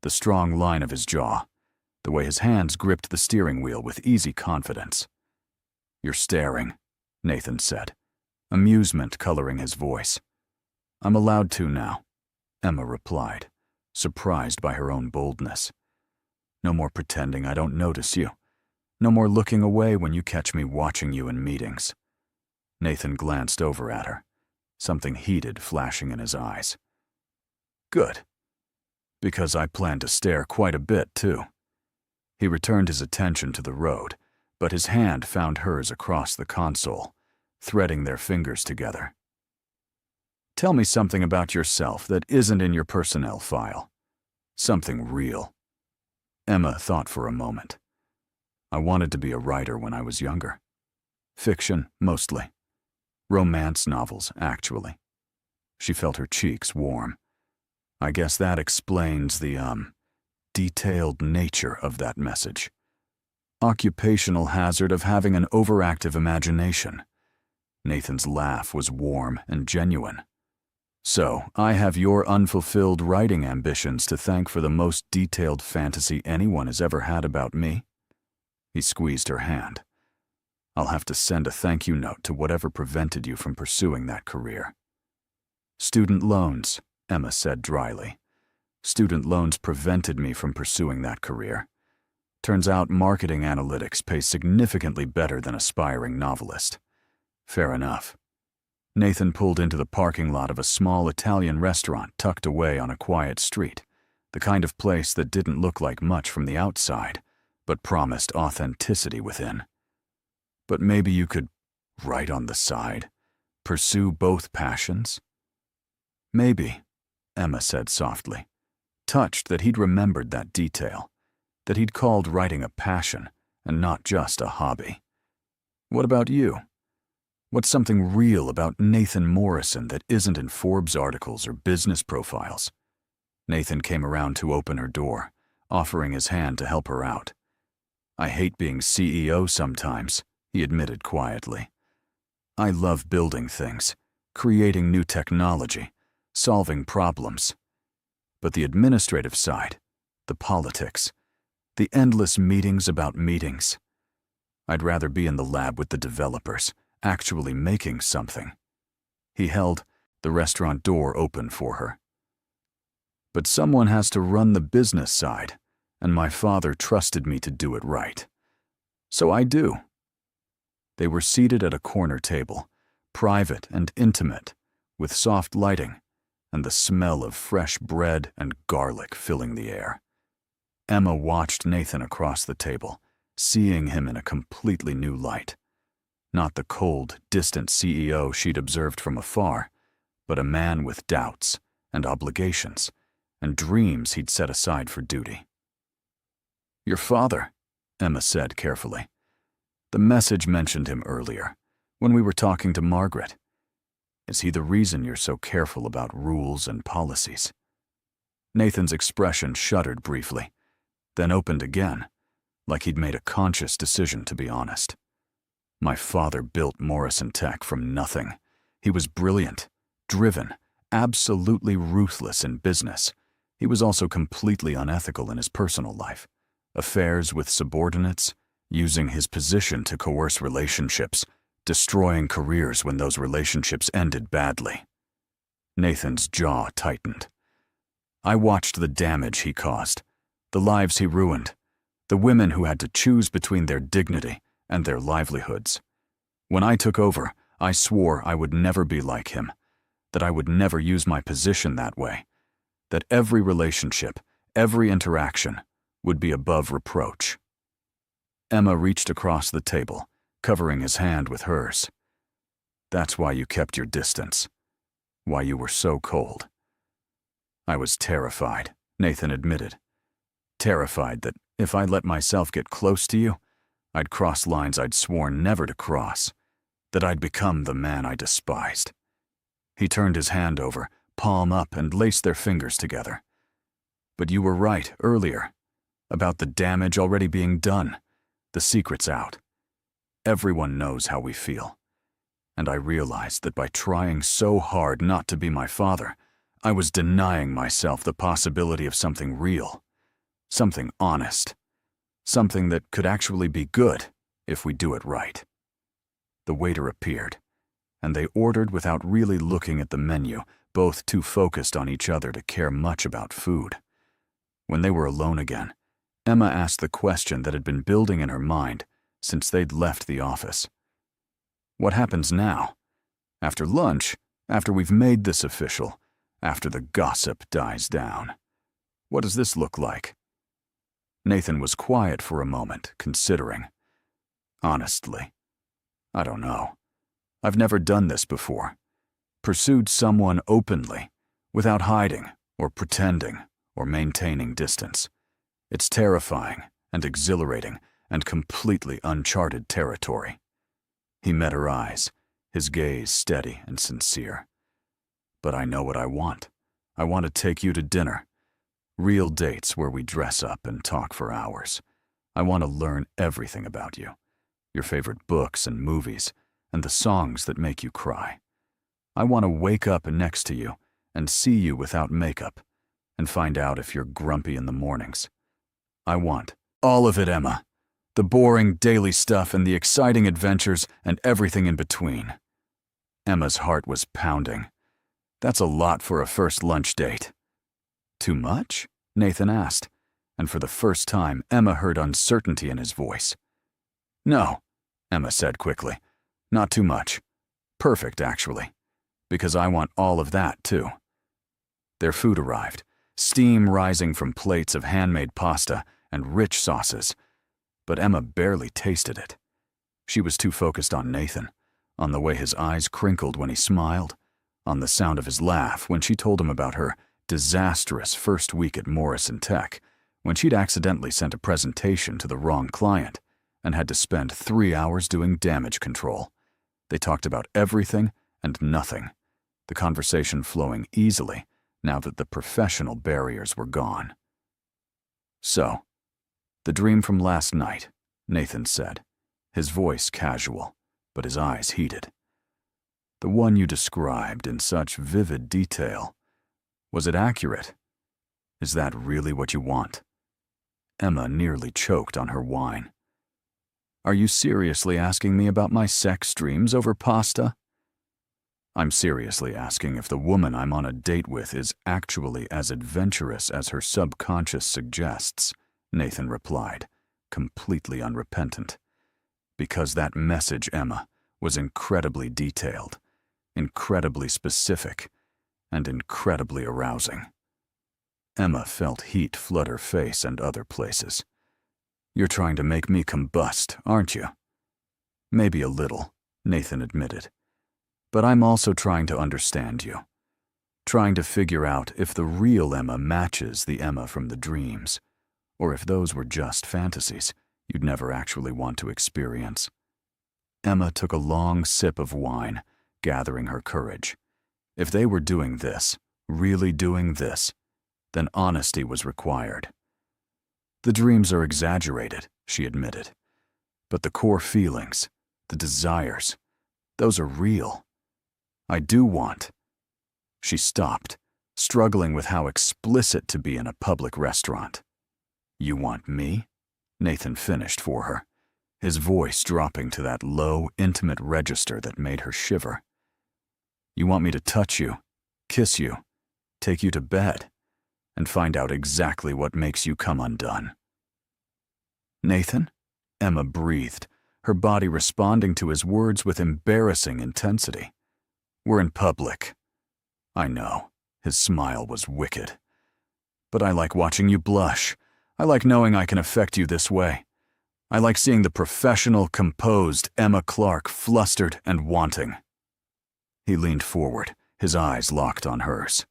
the strong line of his jaw, the the way his hands gripped the steering wheel with easy confidence. "You're staring," Nathan said, amusement coloring his voice. "I'm allowed to now," Emma replied, surprised by her own boldness. "No more pretending I don't notice you. No more looking away when you catch me watching you in meetings." Nathan glanced over at her, something heated flashing in his eyes. "Good. Because I plan to stare quite a bit, too." He returned his attention to the road, but his hand found hers across the console, threading their fingers together. "Tell me something about yourself that isn't in your personnel file. Something real." Emma thought for a moment. "I wanted to be a writer when I was younger. Fiction, mostly. Romance novels, actually." She felt her cheeks warm. "I guess that explains the, detailed nature of that message. Occupational hazard of having an overactive imagination." Nathan's laugh was warm and genuine. "So, I have your unfulfilled writing ambitions to thank for the most detailed fantasy anyone has ever had about me?" He squeezed her hand. "I'll have to send a thank you note to whatever prevented you from pursuing that career." "Student loans," Emma said dryly. "Student loans prevented me from pursuing that career. Turns out marketing analytics pays significantly better than aspiring novelist." "Fair enough." Nathan pulled into the parking lot of a small Italian restaurant tucked away on a quiet street, the kind of place that didn't look like much from the outside, but promised authenticity within. "But maybe you could write on the side, pursue both passions?" "Maybe," Emma said softly, touched that he'd remembered that detail, that he'd called writing a passion and not just a hobby. "What about you? What's something real about Nathan Morrison that isn't in Forbes articles or business profiles?" Nathan came around to open her door, offering his hand to help her out. "I hate being CEO sometimes," he admitted quietly. "I love building things, creating new technology, solving problems. But the administrative side, the politics, the endless meetings about meetings. I'd rather be in the lab with the developers, actually making something." He held the restaurant door open for her. "But someone has to run the business side, and my father trusted me to do it right. So I do." They were seated at a corner table, private and intimate, with soft lighting and the smell of fresh bread and garlic filling the air. Emma watched Nathan across the table, seeing him in a completely new light. Not the cold, distant CEO she'd observed from afar, but a man with doubts and obligations and dreams he'd set aside for duty. "Your father," Emma said carefully. "The message mentioned him earlier, when we were talking to Margaret. Is he the reason you're so careful about rules and policies?" Nathan's expression shuddered briefly, then opened again, like he'd made a conscious decision to be honest. "My father built Morrison Tech from nothing. He was brilliant, driven, absolutely ruthless in business. He was also completely unethical in his personal life. Affairs with subordinates, using his position to coerce relationships, destroying careers when those relationships ended badly." Nathan's jaw tightened. "I watched the damage he caused, the lives he ruined, the women who had to choose between their dignity and their livelihoods. When I took over, I swore I would never be like him, that I would never use my position that way, that every relationship, every interaction, would be above reproach." Emma reached across the table, covering his hand with hers. "That's why you kept your distance. Why you were so cold." "I was terrified," Nathan admitted. "Terrified that if I let myself get close to you, I'd cross lines I'd sworn never to cross, that I'd become the man I despised." He turned his hand over, palm up, and laced their fingers together. "But you were right earlier, about the damage already being done. The secret's out. Everyone knows how we feel. And I realized that by trying so hard not to be my father, I was denying myself the possibility of something real, something honest, Something that could actually be good if we do it right. The waiter appeared, and they ordered without really looking at the menu, both too focused on each other to care much about food. When they were alone again, Emma asked the question that had been building in her mind since they'd left the office. What happens now? After lunch, after we've made this official, after the gossip dies down. What does this look like? Nathan was quiet for a moment, considering. Honestly, I don't know. I've never done this before. Pursued someone openly, without hiding or pretending or maintaining distance. It's terrifying and exhilarating and completely uncharted territory. He met her eyes, his gaze steady and sincere. But I know what I want. I want to take you to dinner. Real dates where we dress up and talk for hours. I want to learn everything about you. Your favorite books and movies, and the songs that make you cry. I want to wake up next to you and see you without makeup, and find out if you're grumpy in the mornings. I want all of it, Emma. The boring daily stuff and the exciting adventures and everything in between. Emma's heart was pounding. That's a lot for a first lunch date. Too much? Nathan asked, and for the first time, Emma heard uncertainty in his voice. No, Emma said quickly. Not too much. Perfect, actually. Because I want all of that, too. Their food arrived, steam rising from plates of handmade pasta and rich sauces. But Emma barely tasted it. She was too focused on Nathan, on the way his eyes crinkled when he smiled, on the sound of his laugh when she told him about her disastrous first week at Morrison Tech, when she'd accidentally sent a presentation to the wrong client and had to spend 3 hours doing damage control. They talked about everything and nothing, the conversation flowing easily now that the professional barriers were gone. So, the dream from last night, Nathan said, his voice casual, but his eyes heated. The one you described in such vivid detail. Was it accurate? Is that really what you want? Emma nearly choked on her wine. Are you seriously asking me about my sex dreams over pasta? I'm seriously asking if the woman I'm on a date with is actually as adventurous as her subconscious suggests, Nathan replied, completely unrepentant. Because that message, Emma, was incredibly detailed, incredibly specific, and incredibly arousing. Emma felt heat flood her face and other places. You're trying to make me combust, aren't you? Maybe a little, Nathan admitted. But I'm also trying to understand you. Trying to figure out if the real Emma matches the Emma from the dreams, or if those were just fantasies you'd never actually want to experience. Emma took a long sip of wine, gathering her courage. If they were doing this, really doing this, then honesty was required. The dreams are exaggerated, she admitted. But the core feelings, the desires, those are real. I do want. She stopped, struggling with how explicit to be in a public restaurant. You want me? Nathan finished for her, his voice dropping to that low, intimate register that made her shiver. You want me to touch you, kiss you, take you to bed, and find out exactly what makes you come undone. Nathan? Emma breathed, her body responding to his words with embarrassing intensity. We're in public. I know, his smile was wicked. But I like watching you blush. I like knowing I can affect you this way. I like seeing the professional, composed Emma Clark flustered and wanting. He leaned forward, his eyes locked on hers.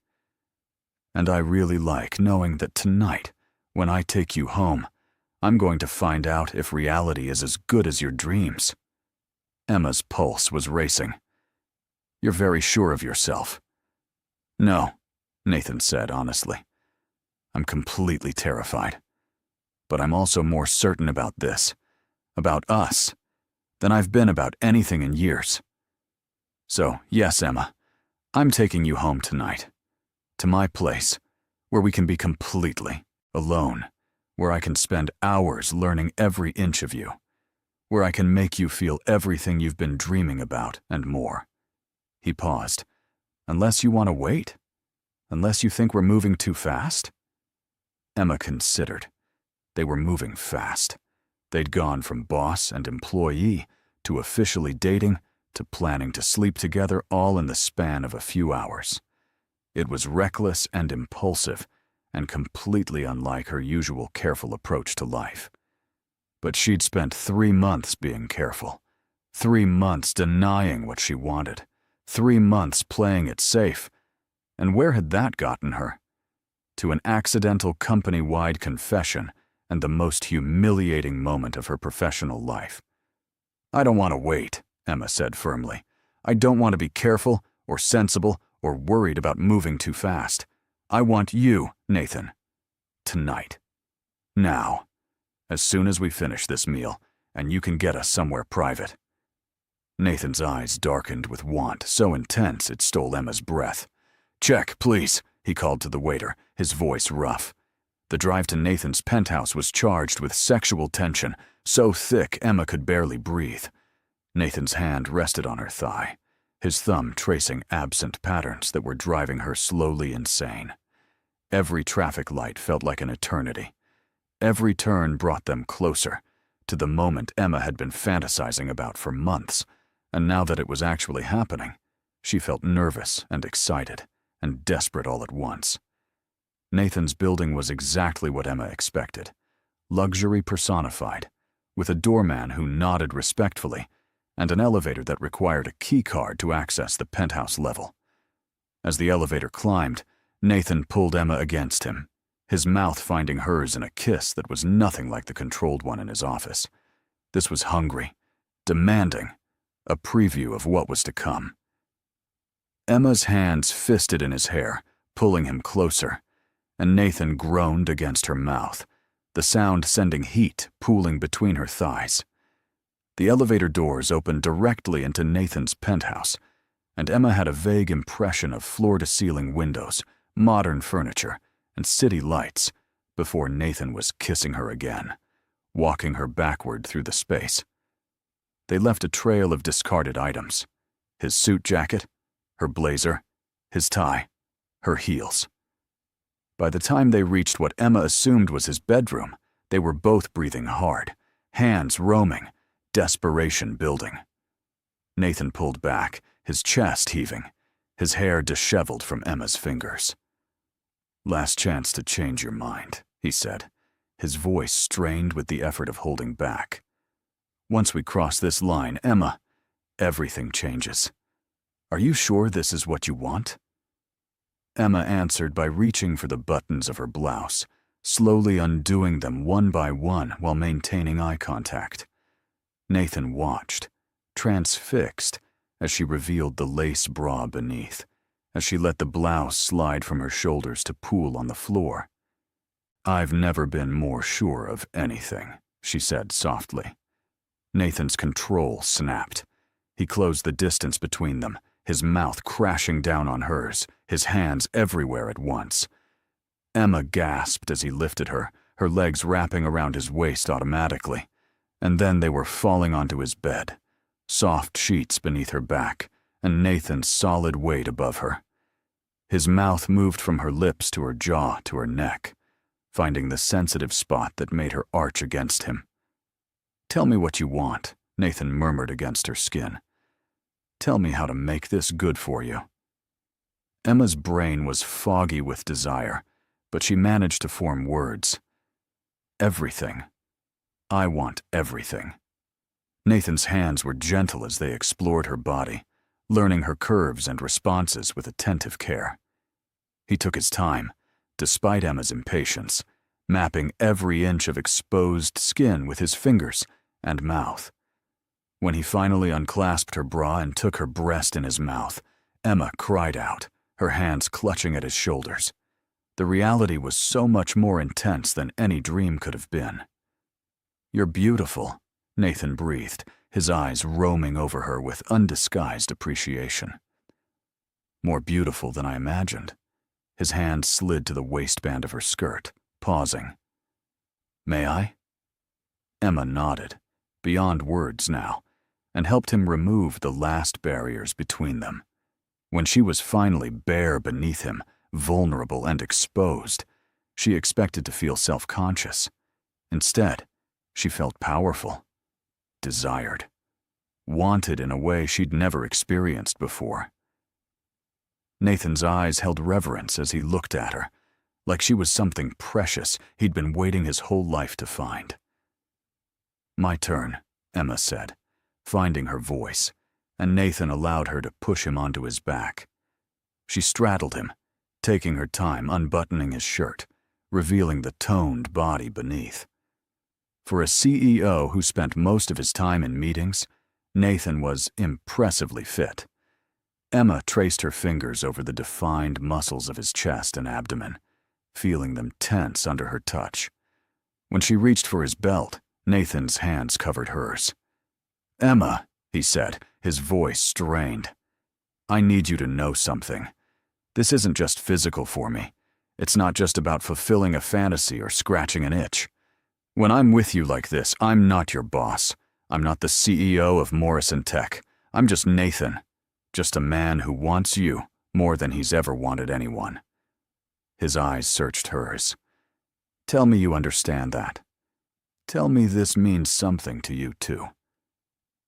And I really like knowing that tonight, when I take you home, I'm going to find out if reality is as good as your dreams. Emma's pulse was racing. You're very sure of yourself. No, Nathan said honestly. I'm completely terrified. But I'm also more certain about this, about us, than I've been about anything in years. So, yes, Emma, I'm taking you home tonight, to my place, where we can be completely alone, where I can spend hours learning every inch of you, where I can make you feel everything you've been dreaming about and more." He paused. "Unless you want to wait? Unless you think we're moving too fast?" Emma considered. They were moving fast. They'd gone from boss and employee to officially dating to planning to sleep together, all in the span of a few hours. It was reckless and impulsive, and completely unlike her usual careful approach to life. But she'd spent 3 months being careful, 3 months denying what she wanted, 3 months playing it safe. And where had that gotten her? To an accidental company-wide confession and the most humiliating moment of her professional life. "I don't want to wait," Emma said firmly. "I don't want to be careful or sensible or worried about moving too fast. I want you, Nathan. Tonight. Now. As soon as we finish this meal, and you can get us somewhere private." Nathan's eyes darkened with want so intense it stole Emma's breath. "Check, please," he called to the waiter, his voice rough. The drive to Nathan's penthouse was charged with sexual tension, so thick Emma could barely breathe. Nathan's hand rested on her thigh, his thumb tracing absent patterns that were driving her slowly insane. Every traffic light felt like an eternity. Every turn brought them closer to the moment Emma had been fantasizing about for months, and now that it was actually happening, she felt nervous and excited and desperate all at once. Nathan's building was exactly what Emma expected. Luxury personified, with a doorman who nodded respectfully and an elevator that required a key card to access the penthouse level. As the elevator climbed, Nathan pulled Emma against him, his mouth finding hers in a kiss that was nothing like the controlled one in his office. This was hungry, demanding, a preview of what was to come. Emma's hands fisted in his hair, pulling him closer, and Nathan groaned against her mouth, the sound sending heat pooling between her thighs. The elevator doors opened directly into Nathan's penthouse, and Emma had a vague impression of floor-to-ceiling windows, modern furniture, and city lights before Nathan was kissing her again, walking her backward through the space. They left a trail of discarded items: his suit jacket, her blazer, his tie, her heels. By the time they reached what Emma assumed was his bedroom, they were both breathing hard, hands roaming, desperation building. Nathan pulled back, his chest heaving, his hair disheveled from Emma's fingers. "Last chance to change your mind," he said, his voice strained with the effort of holding back. "Once we cross this line, Emma, everything changes. Are you sure this is what you want?" Emma answered by reaching for the buttons of her blouse, slowly undoing them one by one while maintaining eye contact. Nathan watched, transfixed, as she revealed the lace bra beneath, as she let the blouse slide from her shoulders to pool on the floor. "I've never been more sure of anything," she said softly. Nathan's control snapped. He closed the distance between them, his mouth crashing down on hers, his hands everywhere at once. Emma gasped as he lifted her, her legs wrapping around his waist automatically, and then they were falling onto his bed, soft sheets beneath her back, and Nathan's solid weight above her. His mouth moved from her lips to her jaw to her neck, finding the sensitive spot that made her arch against him. "Tell me what you want," Nathan murmured against her skin. "Tell me how to make this good for you." Emma's brain was foggy with desire, but she managed to form words. "Everything. I want everything." Nathan's hands were gentle as they explored her body, learning her curves and responses with attentive care. He took his time, despite Emma's impatience, mapping every inch of exposed skin with his fingers and mouth. When he finally unclasped her bra and took her breast in his mouth, Emma cried out, her hands clutching at his shoulders. The reality was so much more intense than any dream could have been. "You're beautiful," Nathan breathed, his eyes roaming over her with undisguised appreciation. "More beautiful than I imagined." His hand slid to the waistband of her skirt, pausing. May I? Emma nodded, beyond words now, and helped him remove the last barriers between them. When she was finally bare beneath him, vulnerable and exposed, she expected to feel self-conscious. Instead, she felt powerful, desired, wanted in a way she'd never experienced before. Nathan's eyes held reverence as he looked at her, like she was something precious he'd been waiting his whole life to find. "My turn," Emma said, finding her voice, and Nathan allowed her to push him onto his back. She straddled him, taking her time unbuttoning his shirt, revealing the toned body beneath. For a CEO who spent most of his time in meetings, Nathan was impressively fit. Emma traced her fingers over the defined muscles of his chest and abdomen, feeling them tense under her touch. When she reached for his belt, Nathan's hands covered hers. "Emma," he said, his voice strained, "I need you to know something. This isn't just physical for me. It's not just about fulfilling a fantasy or scratching an itch. When I'm with you like this, I'm not your boss. I'm not the CEO of Morrison Tech. I'm just Nathan. Just a man who wants you more than he's ever wanted anyone." His eyes searched hers. "Tell me you understand that. Tell me this means something to you too."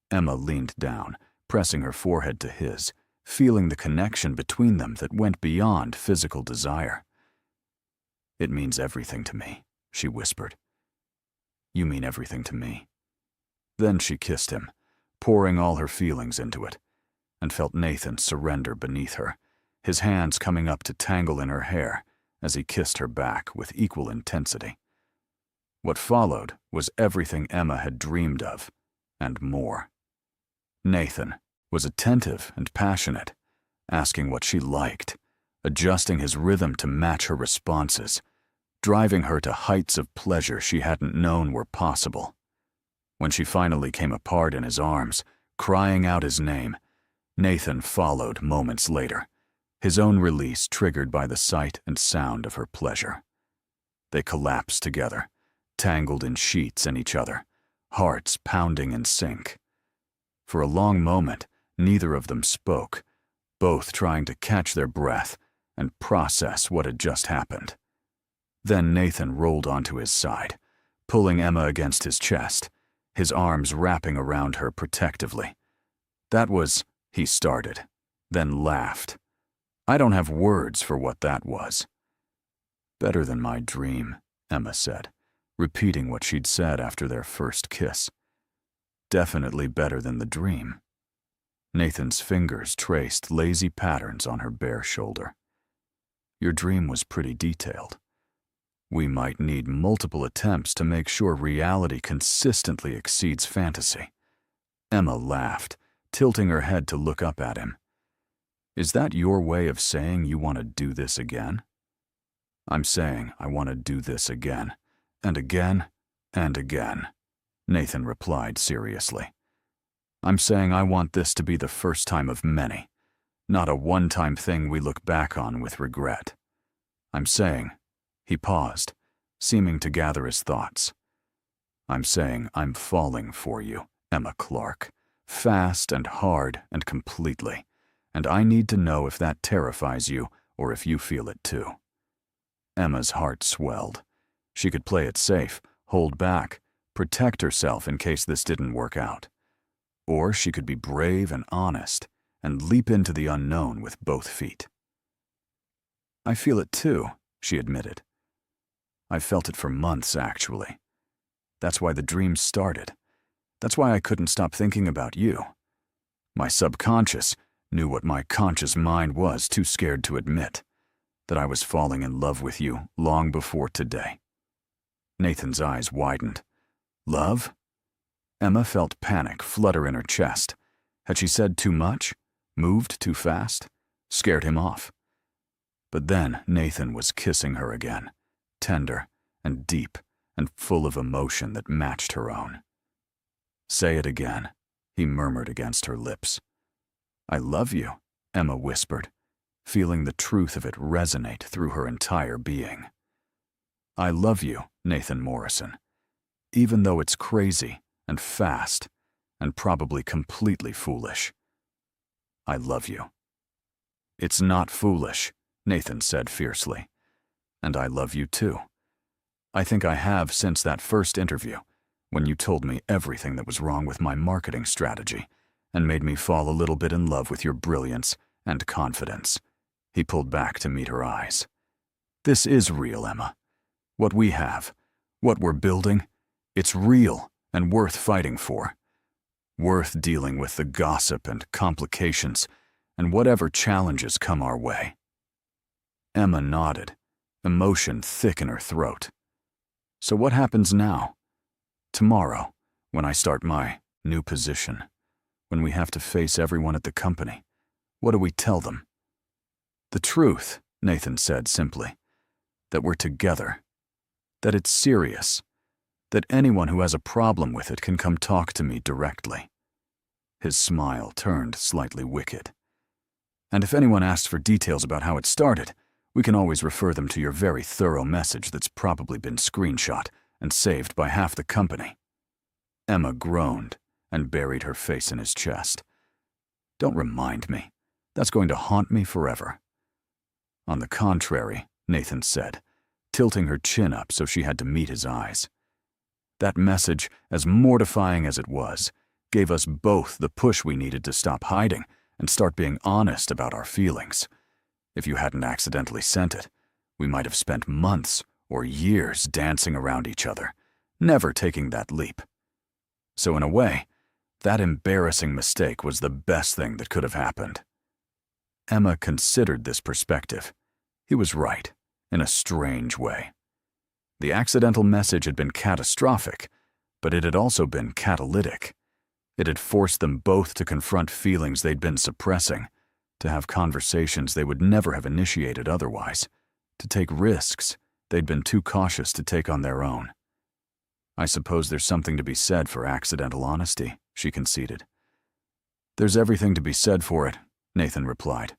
Emma leaned down, pressing her forehead to his, feeling the connection between them that went beyond physical desire. "It means everything to me," she whispered. "You mean everything to me." Then she kissed him, pouring all her feelings into it, and felt Nathan surrender beneath her, his hands coming up to tangle in her hair as he kissed her back with equal intensity. What followed was everything Emma had dreamed of, and more. Nathan was attentive and passionate, asking what she liked, adjusting his rhythm to match her responses, driving her to heights of pleasure she hadn't known were possible. When she finally came apart in his arms, crying out his name, Nathan followed moments later, his own release triggered by the sight and sound of her pleasure. They collapsed together, tangled in sheets in each other, hearts pounding in sync. For a long moment, neither of them spoke, both trying to catch their breath and process what had just happened. Then Nathan rolled onto his side, pulling Emma against his chest, his arms wrapping around her protectively. "That was," he started, then laughed. "I don't have words for what that was." "Better than my dream," Emma said, repeating what she'd said after their first kiss. "Definitely better than the dream." Nathan's fingers traced lazy patterns on her bare shoulder. "Your dream was pretty detailed. We might need multiple attempts to make sure reality consistently exceeds fantasy." Emma laughed, tilting her head to look up at him. "Is that your way of saying you want to do this again?" "I'm saying I want to do this again, and again, and again," Nathan replied seriously. "I'm saying I want this to be the first time of many, not a one-time thing we look back on with regret. I'm saying," he paused, seeming to gather his thoughts, "I'm saying I'm falling for you, Emma Clark, fast and hard and completely, and I need to know if that terrifies you or if you feel it too." Emma's heart swelled. She could play it safe, hold back, protect herself in case this didn't work out. Or she could be brave and honest and leap into the unknown with both feet. "I feel it too," she admitted. "I've felt it for months, actually. That's why the dream started. That's why I couldn't stop thinking about you. My subconscious knew what my conscious mind was too scared to admit, that I was falling in love with you long before today." Nathan's eyes widened. "Love?" Emma felt panic flutter in her chest. Had she said too much? Moved too fast? Scared him off? But then Nathan was kissing her again, tender and deep and full of emotion that matched her own. "Say it again," he murmured against her lips. "I love you," Emma whispered, feeling the truth of it resonate through her entire being. "I love you, Nathan Morrison," even though it's crazy and fast and probably completely foolish. I love you." "It's not foolish," Nathan said fiercely. "And I love you too. I think I have since that first interview, when you told me everything that was wrong with my marketing strategy and made me fall a little bit in love with your brilliance and confidence." He pulled back to meet her eyes. "This is real, Emma. What we have, what we're building, it's real and worth fighting for. Worth dealing with the gossip and complications and whatever challenges come our way." Emma nodded, emotion thick in her throat. "So what happens now? Tomorrow, when I start my new position, when we have to face everyone at the company, what do we tell them?" "The truth," Nathan said simply. "That we're together. That it's serious. That anyone who has a problem with it can come talk to me directly." His smile turned slightly wicked. "And if anyone asks for details about how it started, we can always refer them to your very thorough message that's probably been screenshot and saved by half the company." Emma groaned and buried her face in his chest. "Don't remind me. That's going to haunt me forever." "On the contrary," Nathan said, tilting her chin up so she had to meet his eyes. "That message, as mortifying as it was, gave us both the push we needed to stop hiding and start being honest about our feelings. If you hadn't accidentally sent it, we might have spent months or years dancing around each other, never taking that leap. So in a way, that embarrassing mistake was the best thing that could have happened." Emma considered this perspective. He was right, in a strange way. The accidental message had been catastrophic, but it had also been catalytic. It had forced them both to confront feelings they'd been suppressing, to have conversations they would never have initiated otherwise, to take risks they'd been too cautious to take on their own. "I suppose there's something to be said for accidental honesty," she conceded. "There's everything to be said for it," Nathan replied.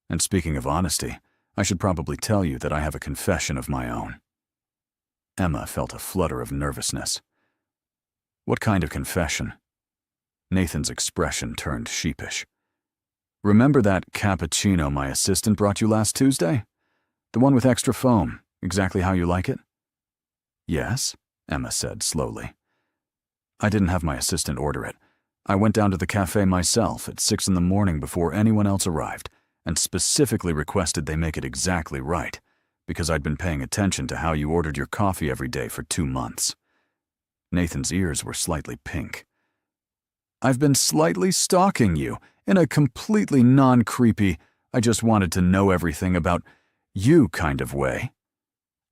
"And speaking of honesty, I should probably tell you that I have a confession of my own." Emma felt a flutter of nervousness. "What kind of confession?" Nathan's expression turned sheepish. "Remember that cappuccino my assistant brought you last Tuesday? The one with extra foam, exactly how you like it?" "Yes," Emma said slowly. "I didn't have my assistant order it. I went down to the cafe myself at 6 in the morning before anyone else arrived and specifically requested they make it exactly right, because I'd been paying attention to how you ordered your coffee every day for 2 months. Nathan's ears were slightly pink. "I've been slightly stalking you in a completely non-creepy, I just wanted to know everything about you kind of way."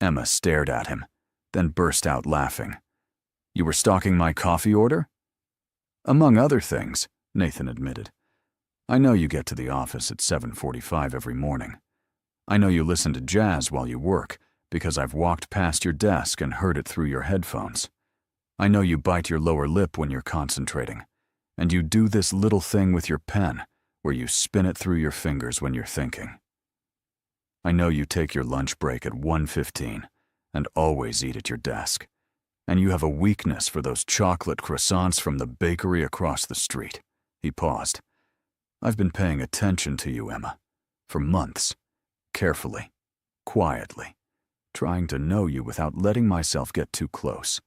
Emma stared at him, then burst out laughing. "You were stalking my coffee order?" "Among other things," Nathan admitted. "I know you get to the office at 7:45 every morning. I know you listen to jazz while you work, because I've walked past your desk and heard it through your headphones. I know you bite your lower lip when you're concentrating, and you do this little thing with your pen where you spin it through your fingers when you're thinking. I know you take your lunch break at 1:15 and always eat at your desk, and you have a weakness for those chocolate croissants from the bakery across the street." He paused. "I've been paying attention to you, Emma, for months, carefully, quietly, trying to know you without letting myself get too close.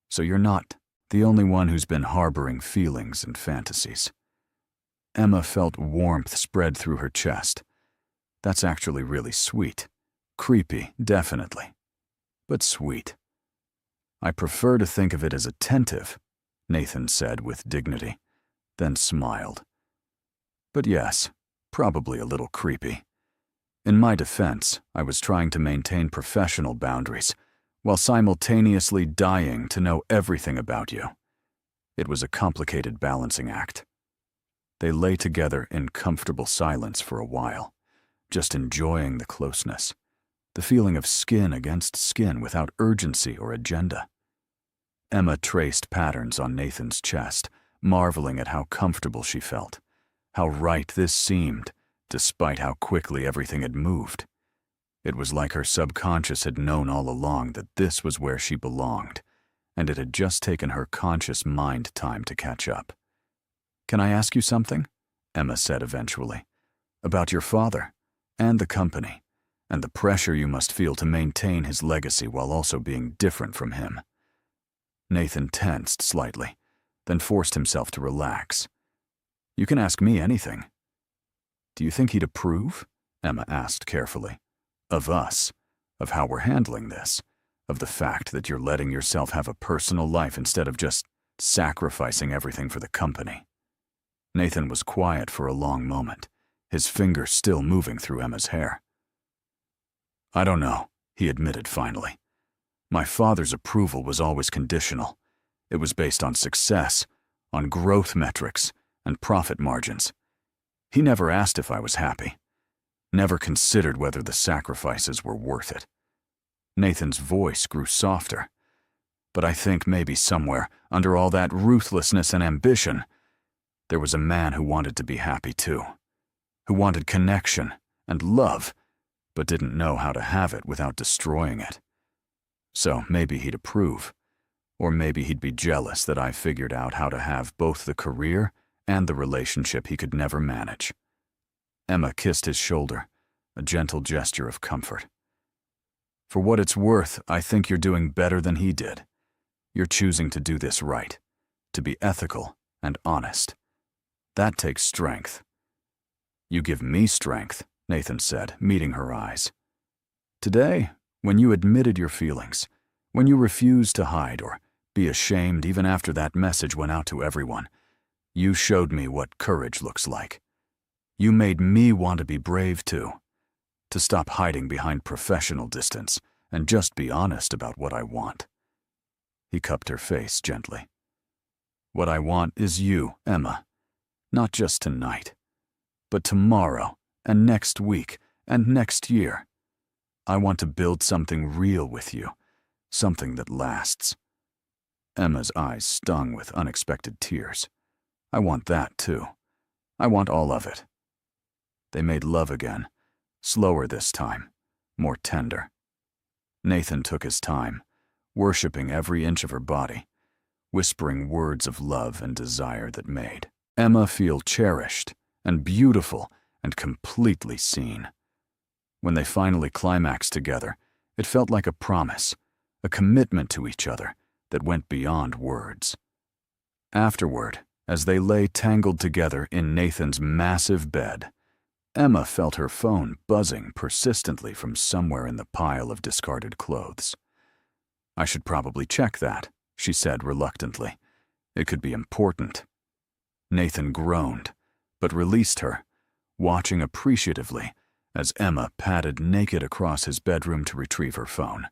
So you're not the only one who's been harboring feelings and fantasies." Emma felt warmth spread through her chest. "That's actually really sweet. Creepy, definitely. But sweet." "I prefer to think of it as attentive," Nathan said with dignity, then smiled. "But yes, probably a little creepy. In my defense, I was trying to maintain professional boundaries while simultaneously dying to know everything about you. It was a complicated balancing act." They lay together in comfortable silence for a while, just enjoying the closeness, the feeling of skin against skin without urgency or agenda. Emma traced patterns on Nathan's chest, marveling at how comfortable she felt, how right this seemed, despite how quickly everything had moved. It was like her subconscious had known all along that this was where she belonged, and it had just taken her conscious mind time to catch up. "Can I ask you something?" Emma said eventually. "About your father, and the company, and the pressure you must feel to maintain his legacy while also being different from him." Nathan tensed slightly, then forced himself to relax. "You can ask me anything." "Do you think he'd approve?" Emma asked carefully. "Of us, of how we're handling this, of the fact that you're letting yourself have a personal life instead of just sacrificing everything for the company." Nathan was quiet for a long moment, his fingers still moving through Emma's hair. "I don't know," he admitted finally. "My father's approval was always conditional. It was based on success, on growth metrics, and profit margins. He never asked if I was happy, never considered whether the sacrifices were worth it." Nathan's voice grew softer. "But I think maybe somewhere, under all that ruthlessness and ambition, there was a man who wanted to be happy too, who wanted connection and love, but didn't know how to have it without destroying it. So maybe he'd approve, or maybe he'd be jealous that I figured out how to have both the career and the relationship he could never manage." Emma kissed his shoulder, a gentle gesture of comfort. "For what it's worth, I think you're doing better than he did. You're choosing to do this right, to be ethical and honest. That takes strength." "You give me strength," Nathan said, meeting her eyes. "Today, when you admitted your feelings, when you refused to hide or be ashamed even after that message went out to everyone, you showed me what courage looks like. You made me want to be brave too, to stop hiding behind professional distance and just be honest about what I want." He cupped her face gently. "What I want is you, Emma. Not just tonight, but tomorrow and next week and next year. I want to build something real with you, something that lasts." Emma's eyes stung with unexpected tears. "I want that too. I want all of it." They made love again, slower this time, more tender. Nathan took his time, worshiping every inch of her body, whispering words of love and desire that made Emma feel cherished and beautiful and completely seen. When they finally climaxed together, it felt like a promise, a commitment to each other that went beyond words. Afterward, as they lay tangled together in Nathan's massive bed, Emma felt her phone buzzing persistently from somewhere in the pile of discarded clothes. "I should probably check that," she said reluctantly. "It could be important." Nathan groaned, but released her, watching appreciatively as Emma padded naked across his bedroom to retrieve her phone.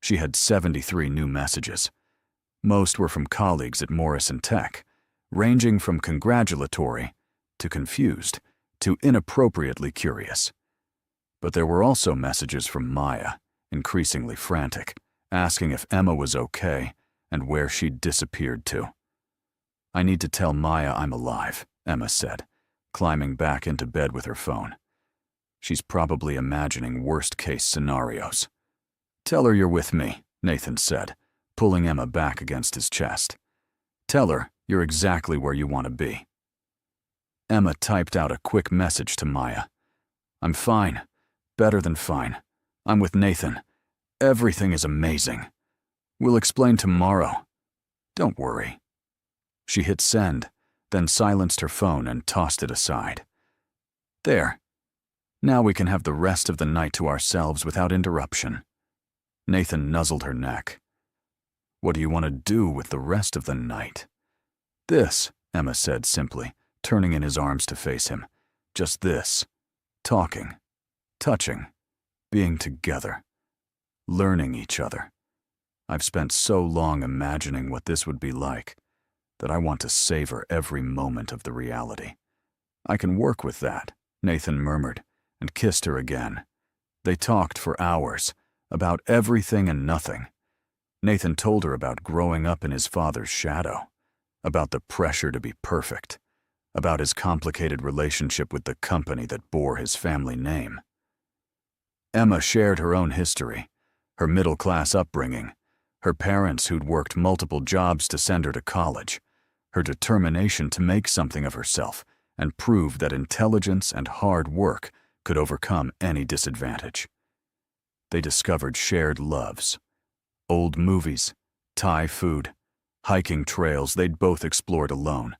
She had 73 new messages. Most were from colleagues at Morrison Tech, ranging from congratulatory to confused to inappropriately curious. But there were also messages from Maya, increasingly frantic, asking if Emma was okay and where she'd disappeared to. "I need to tell Maya I'm alive," Emma said, climbing back into bed with her phone. She's probably imagining worst-case scenarios. "Tell her you're with me," Nathan said, pulling Emma back against his chest. "Tell her you're exactly where you want to be." Emma typed out a quick message to Maya. "I'm fine. Better than fine. I'm with Nathan. Everything is amazing. We'll explain tomorrow. Don't worry." She hit send, then silenced her phone and tossed it aside. "There. Now we can have the rest of the night to ourselves without interruption." Nathan nuzzled her neck. "What do you want to do with the rest of the night?" "This," Emma said simply, turning in his arms to face him. "Just this. Talking. Touching. Being together. Learning each other. I've spent so long imagining what this would be like that I want to savor every moment of the reality." "I can work with that," Nathan murmured, and kissed her again. They talked for hours, about everything and nothing. Nathan told her about growing up in his father's shadow, about the pressure to be perfect, about his complicated relationship with the company that bore his family name. Emma shared her own history, her middle-class upbringing, Her parents who'd worked multiple jobs to send her to college. Her determination to make something of herself and prove that intelligence and hard work could overcome any disadvantage. They discovered shared loves. Old movies, Thai food, hiking trails they'd both explored alone,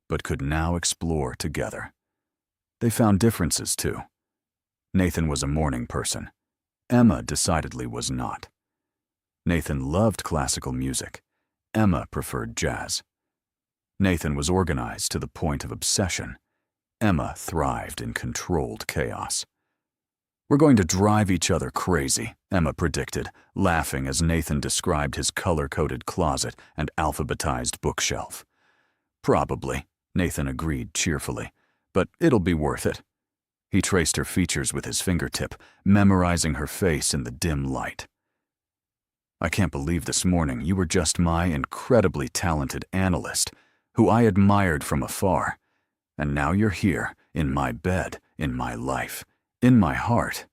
but could now explore together. They found differences, too. Nathan was a morning person. Emma decidedly was not. Nathan loved classical music. Emma preferred jazz. Nathan was organized to the point of obsession. Emma thrived in controlled chaos. "We're going to drive each other crazy," Emma predicted, laughing as Nathan described his color-coded closet and alphabetized bookshelf. "Probably," Nathan agreed cheerfully, "but it'll be worth it." He traced her features with his fingertip, memorizing her face in the dim light. "I can't believe this morning you were just my incredibly talented analyst, who I admired from afar. And now you're here, in my bed, in my life, in my heart.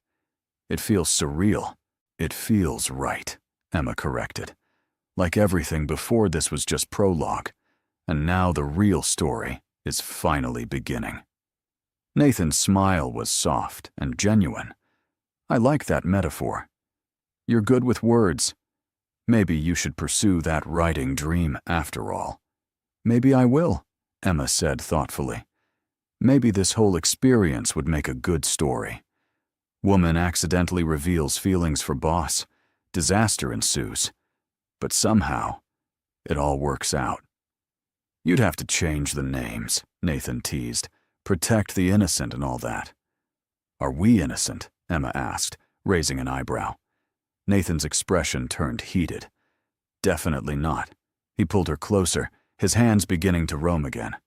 It feels surreal. It feels right," Emma corrected. "Like everything before this was just prologue, and now the real story is finally beginning." Nathan's smile was soft and genuine. "I like that metaphor. You're good with words. Maybe you should pursue that writing dream after all." "Maybe I will," Emma said thoughtfully. "Maybe this whole experience would make a good story. Woman accidentally reveals feelings for boss. Disaster ensues. But somehow, it all works out." "You'd have to change the names," Nathan teased. "Protect the innocent and all that." "Are we innocent?" Emma asked, raising an eyebrow. Nathan's expression turned heated. "Definitely not." He pulled her closer, his hands beginning to roam again.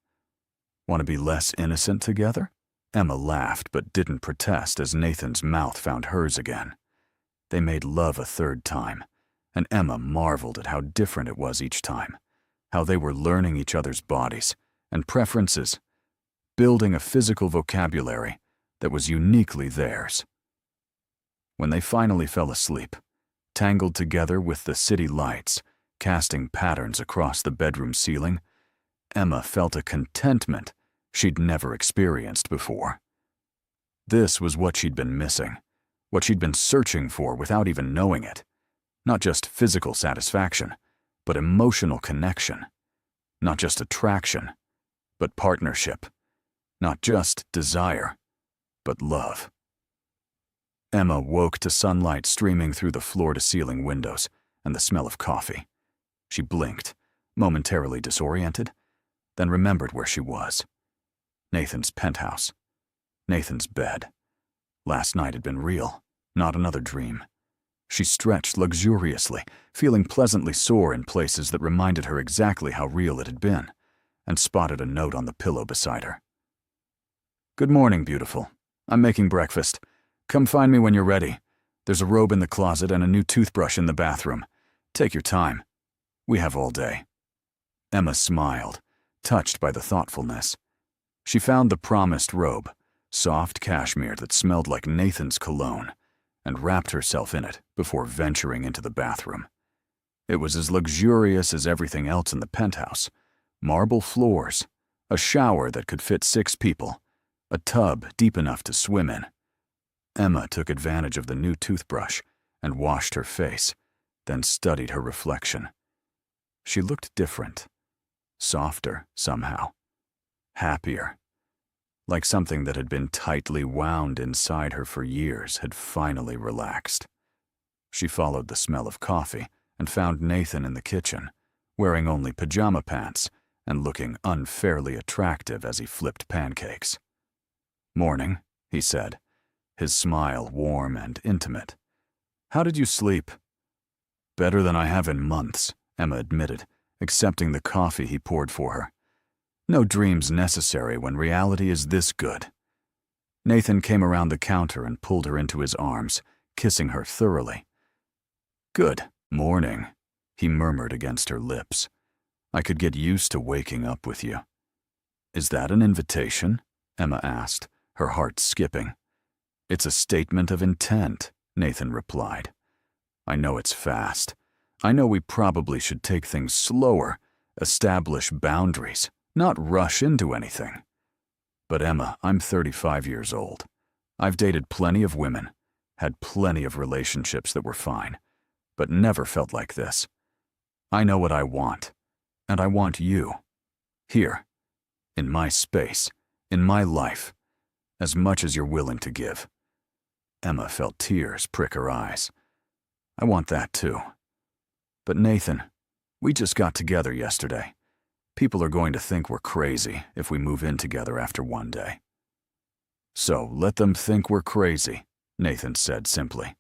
"Want to be less innocent together?" Emma laughed but didn't protest as Nathan's mouth found hers again. They made love a third time, and Emma marveled at how different it was each time, how they were learning each other's bodies and preferences, building a physical vocabulary that was uniquely theirs. When they finally fell asleep, tangled together with the city lights, casting patterns across the bedroom ceiling, Emma felt a contentment she'd never experienced before. This was what she'd been missing, what she'd been searching for without even knowing it. Not just physical satisfaction, but emotional connection. Not just attraction, but partnership. Not just desire, but love. Emma woke to sunlight streaming through the floor-to-ceiling windows and the smell of coffee. She blinked, momentarily disoriented, then remembered where she was. Nathan's penthouse. Nathan's bed. Last night had been real, not another dream. She stretched luxuriously, feeling pleasantly sore in places that reminded her exactly how real it had been, and spotted a note on the pillow beside her. "Good morning, beautiful. I'm making breakfast. Come find me when you're ready. There's a robe in the closet and a new toothbrush in the bathroom. Take your time. We have all day." Emma smiled, touched by the thoughtfulness. She found the promised robe, soft cashmere that smelled like Nathan's cologne, and wrapped herself in it before venturing into the bathroom. It was as luxurious as everything else in the penthouse. Marble floors, a shower that could fit 6 people, a tub deep enough to swim in. Emma took advantage of the new toothbrush and washed her face, then studied her reflection. She looked different, softer somehow, happier, like something that had been tightly wound inside her for years had finally relaxed. She followed the smell of coffee and found Nathan in the kitchen, wearing only pajama pants and looking unfairly attractive as he flipped pancakes. "Morning," he said, his smile warm and intimate. "How did you sleep?" "Better than I have in months," Emma admitted, accepting the coffee he poured for her. "No dreams necessary when reality is this good." Nathan came around the counter and pulled her into his arms, kissing her thoroughly. "Good morning," he murmured against her lips. "I could get used to waking up with you." "Is that an invitation?" Emma asked, her heart skipping. "It's a statement of intent," Nathan replied. "I know it's fast. I know we probably should take things slower, establish boundaries, not rush into anything. But Emma, I'm 35 years old. I've dated plenty of women, had plenty of relationships that were fine, but never felt like this. I know what I want, and I want you. Here, in my space, in my life, as much as you're willing to give. Emma felt tears prick her eyes. I want that too. But Nathan, we just got together yesterday. People are going to think we're crazy if we move in together after one day. So let them think we're crazy, Nathan said simply.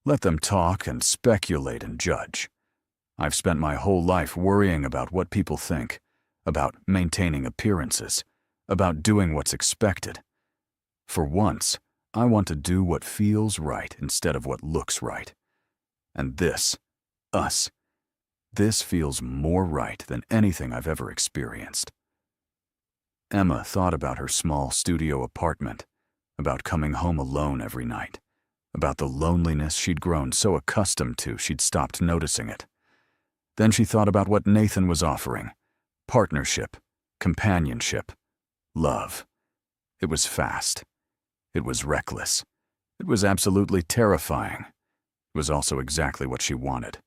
Let them talk and speculate and judge. I've spent my whole life worrying about what people think, about maintaining appearances, about doing what's expected. For once, I want to do what feels right instead of what looks right. And this, us, this feels more right than anything I've ever experienced. Emma thought about her small studio apartment, about coming home alone every night, about the loneliness she'd grown so accustomed to she'd stopped noticing it. Then she thought about what Nathan was offering: partnership, companionship, love. It was fast. It was reckless. It was absolutely terrifying. It was also exactly what she wanted.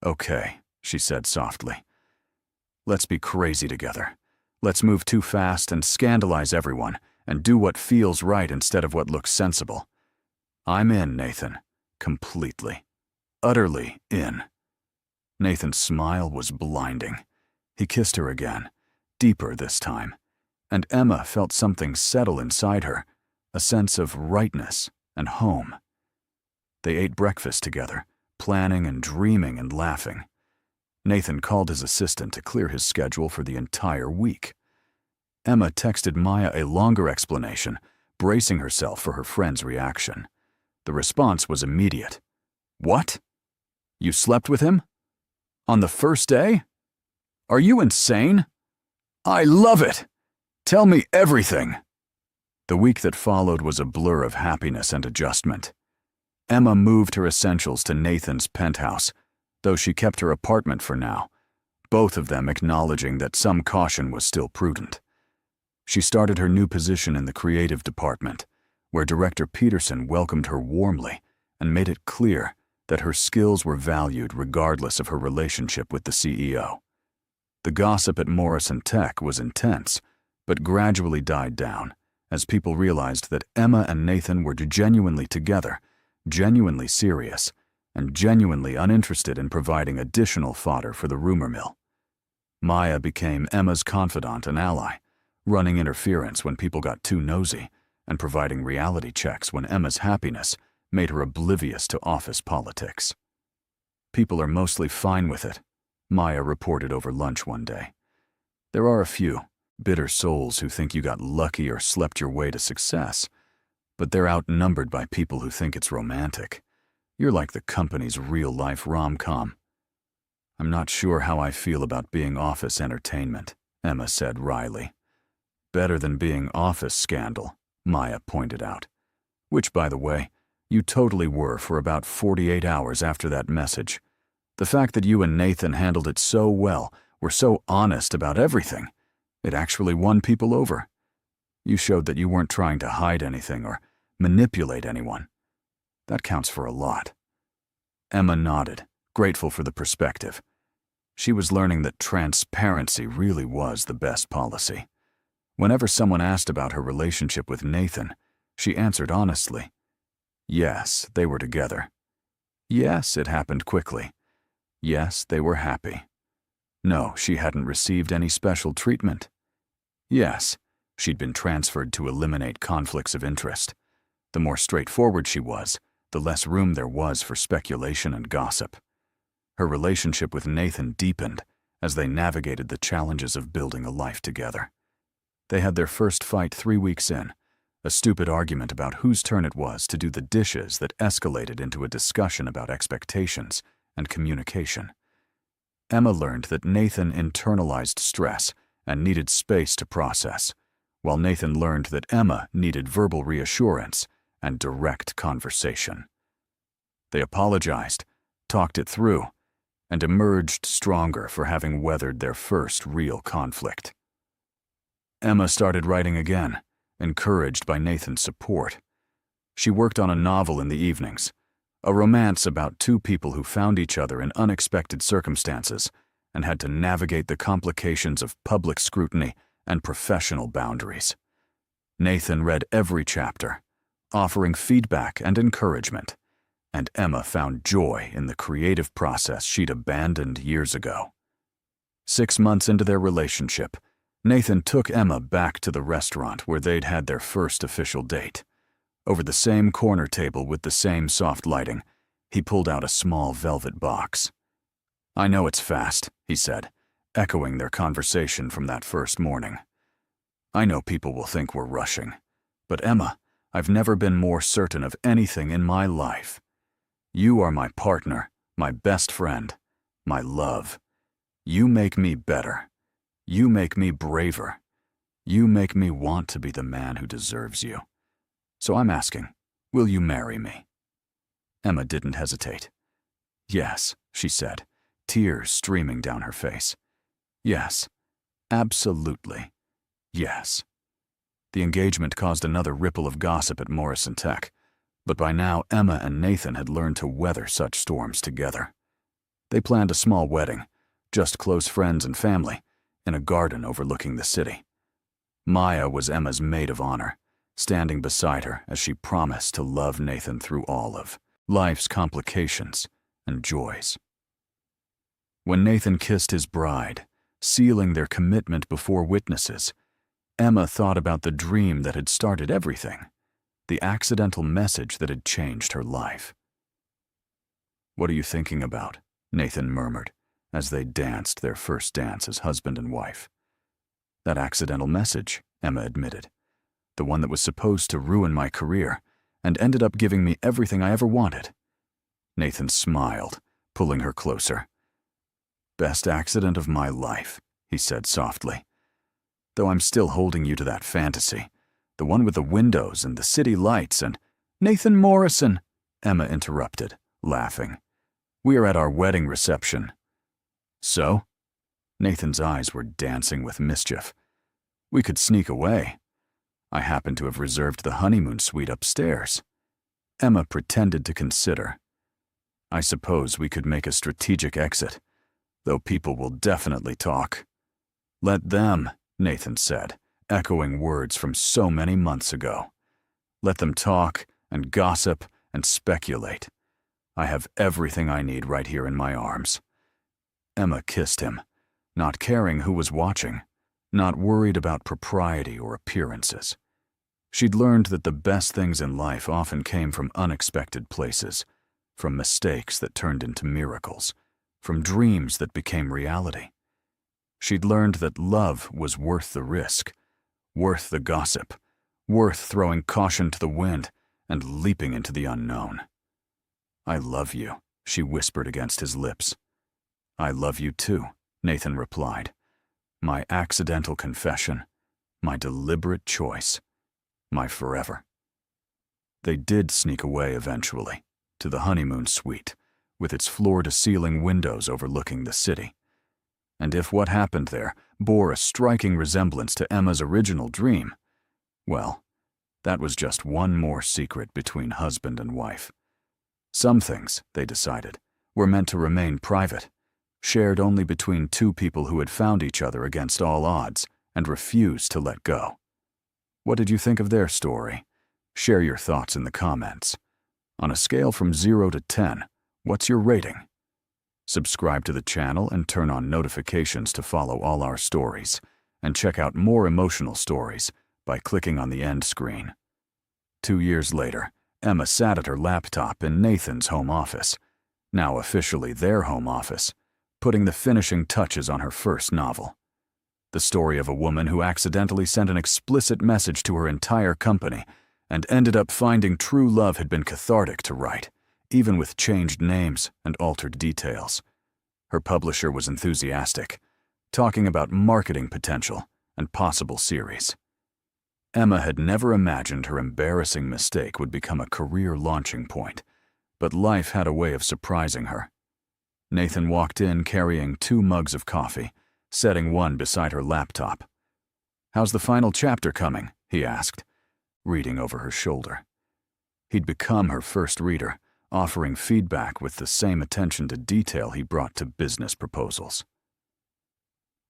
Okay, she said softly. Let's be crazy together. Let's move too fast and scandalize everyone and do what feels right instead of what looks sensible. I'm in, Nathan. Completely. Utterly in. Nathan's smile was blinding. He kissed her again, deeper this time, and Emma felt something settle inside her, a sense of rightness and home. They ate breakfast together, planning and dreaming and laughing. Nathan called his assistant to clear his schedule for the entire week. Emma texted Maya a longer explanation, bracing herself for her friend's reaction. The response was immediate. What? You slept with him? On the first day? Are you insane? I love it! Tell me everything! The week that followed was a blur of happiness and adjustment. Emma moved her essentials to Nathan's penthouse, though she kept her apartment for now, both of them acknowledging that some caution was still prudent. She started her new position in the creative department, where Director Peterson welcomed her warmly and made it clear that her skills were valued regardless of her relationship with the CEO. The gossip at Morrison Tech was intense, but gradually died down as people realized that Emma and Nathan were genuinely together, genuinely serious, and genuinely uninterested in providing additional fodder for the rumor mill. Maya became Emma's confidant and ally, running interference when people got too nosy, and providing reality checks when Emma's happiness made her oblivious to office politics. People are mostly fine with it, Maya reported over lunch one day. There are a few bitter souls who think you got lucky or slept your way to success, but they're outnumbered by people who think it's romantic. You're like the company's real-life rom-com. I'm not sure how I feel about being office entertainment, Emma said wryly. Better than being office scandal, Maya pointed out. Which, by the way, you totally were for about 48 hours after that message. The fact that you and Nathan handled it so well, were so honest about everything, it actually won people over. You showed that you weren't trying to hide anything or manipulate anyone. That counts for a lot. Emma nodded, grateful for the perspective. She was learning that transparency really was the best policy. Whenever someone asked about her relationship with Nathan, she answered honestly. Yes, they were together. Yes, it happened quickly. Yes, they were happy. No, she hadn't received any special treatment. Yes, she'd been transferred to eliminate conflicts of interest. The more straightforward she was, the less room there was for speculation and gossip. Her relationship with Nathan deepened as they navigated the challenges of building a life together. They had their first fight 3 weeks in, a stupid argument about whose turn it was to do the dishes that escalated into a discussion about expectations and communication. Emma learned that Nathan internalized stress and needed space to process, while Nathan learned that Emma needed verbal reassurance and direct conversation. They apologized, talked it through, and emerged stronger for having weathered their first real conflict. Emma started writing again, encouraged by Nathan's support. She worked on a novel in the evenings, a romance about two people who found each other in unexpected circumstances and had to navigate the complications of public scrutiny and professional boundaries. Nathan read every chapter, offering feedback and encouragement, and Emma found joy in the creative process she'd abandoned years ago. 6 months into their relationship, Nathan took Emma back to the restaurant where they'd had their first official date. Over the same corner table with the same soft lighting, he pulled out a small velvet box. "I know it's fast," he said, echoing their conversation from that first morning. "I know people will think we're rushing, but Emma, I've never been more certain of anything in my life. You are my partner, my best friend, my love. You make me better. You make me braver. You make me want to be the man who deserves you. So I'm asking, will you marry me?" Emma didn't hesitate. "Yes," she said, tears streaming down her face. "Yes, absolutely, yes." The engagement caused another ripple of gossip at Morrison Tech, but by now Emma and Nathan had learned to weather such storms together. They planned a small wedding, just close friends and family, in a garden overlooking the city. Maya was Emma's maid of honor, standing beside her as she promised to love Nathan through all of life's complications and joys. When Nathan kissed his bride, sealing their commitment before witnesses, Emma thought about the dream that had started everything, the accidental message that had changed her life. "What are you thinking about?" Nathan murmured as they danced their first dance as husband and wife. "That accidental message," Emma admitted. "The one that was supposed to ruin my career and ended up giving me everything I ever wanted." Nathan smiled, pulling her closer. "Best accident of my life," he said softly. "Though I'm still holding you to that fantasy, the one with the windows and the city lights and—" "Nathan Morrison," Emma interrupted, laughing. "We are at our wedding reception." "So?" Nathan's eyes were dancing with mischief. "We could sneak away. I happen to have reserved the honeymoon suite upstairs." Emma pretended to consider. "I suppose we could make a strategic exit, though people will definitely talk." "Let them," Nathan said, echoing words from so many months ago. "Let them talk and gossip and speculate. I have everything I need right here in my arms." Emma kissed him, not caring who was watching, not worried about propriety or appearances. She'd learned that the best things in life often came from unexpected places, from mistakes that turned into miracles, from dreams that became reality. She'd learned that love was worth the risk, worth the gossip, worth throwing caution to the wind and leaping into the unknown. "I love you," she whispered against his lips. "I love you too," Nathan replied. "My accidental confession, my deliberate choice, my forever." They did sneak away eventually, to the honeymoon suite, with its floor-to-ceiling windows overlooking the city. And if what happened there bore a striking resemblance to Emma's original dream, well, that was just one more secret between husband and wife. Some things, they decided, were meant to remain private, shared only between two people who had found each other against all odds and refused to let go. What did you think of their story? Share your thoughts in the comments. On a scale from 0 to 10, what's your rating? Subscribe to the channel and turn on notifications to follow all our stories, and check out more emotional stories by clicking on the end screen. 2 years later, Emma sat at her laptop in Nathan's home office, now officially their home office, putting the finishing touches on her first novel. The story of a woman who accidentally sent an explicit message to her entire company and ended up finding true love had been cathartic to write, even with changed names and altered details. Her publisher was enthusiastic, talking about marketing potential and possible series. Emma had never imagined her embarrassing mistake would become a career launching point, but life had a way of surprising her, Nathan walked in carrying 2 mugs of coffee, setting one beside her laptop. "How's the final chapter coming?" he asked, reading over her shoulder. He'd become her first reader, offering feedback with the same attention to detail he brought to business proposals.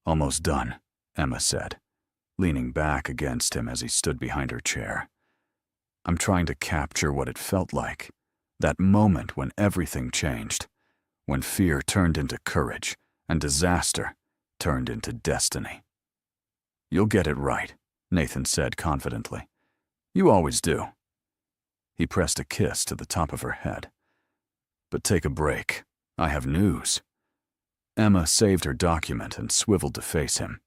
"Almost done," Emma said, leaning back against him as he stood behind her chair. "I'm trying to capture what it felt like, that moment when everything changed, when fear turned into courage and disaster turned into destiny." "You'll get it right," Nathan said confidently. "You always do." He pressed a kiss to the top of her head. "But take a break. I have news." Emma saved her document and swiveled to face him.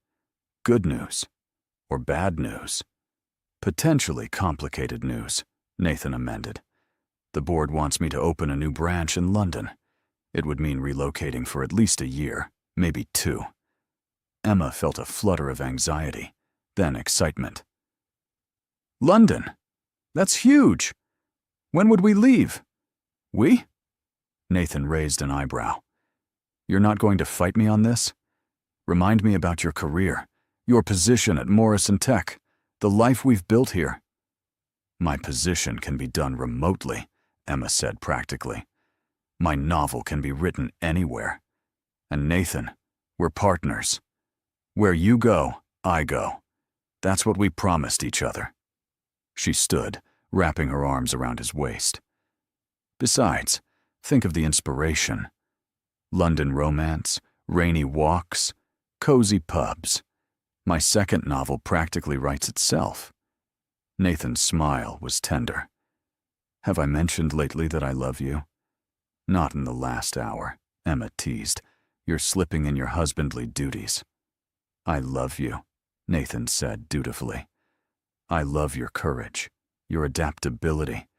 "Good news. Or bad news?" "Potentially complicated news," Nathan amended. "The board wants me to open a new branch in London. It would mean relocating for at least a year, maybe 2. Emma felt a flutter of anxiety, then excitement. "London? That's huge! When would we leave?" "We?" Nathan raised an eyebrow. "You're not going to fight me on this? Remind me about your career, your position at Morrison Tech, the life we've built here." "My position can be done remotely," Emma said practically. "My novel can be written anywhere. And Nathan, we're partners. Where you go, I go. That's what we promised each other." She stood, wrapping her arms around his waist. "Besides, think of the inspiration. London romance, rainy walks, cozy pubs. My second novel practically writes itself." Nathan's smile was tender. "Have I mentioned lately that I love you?" "Not in the last hour," Emma teased. "You're slipping in your husbandly duties." "I love you," Nathan said dutifully. "I love your courage, your adaptability,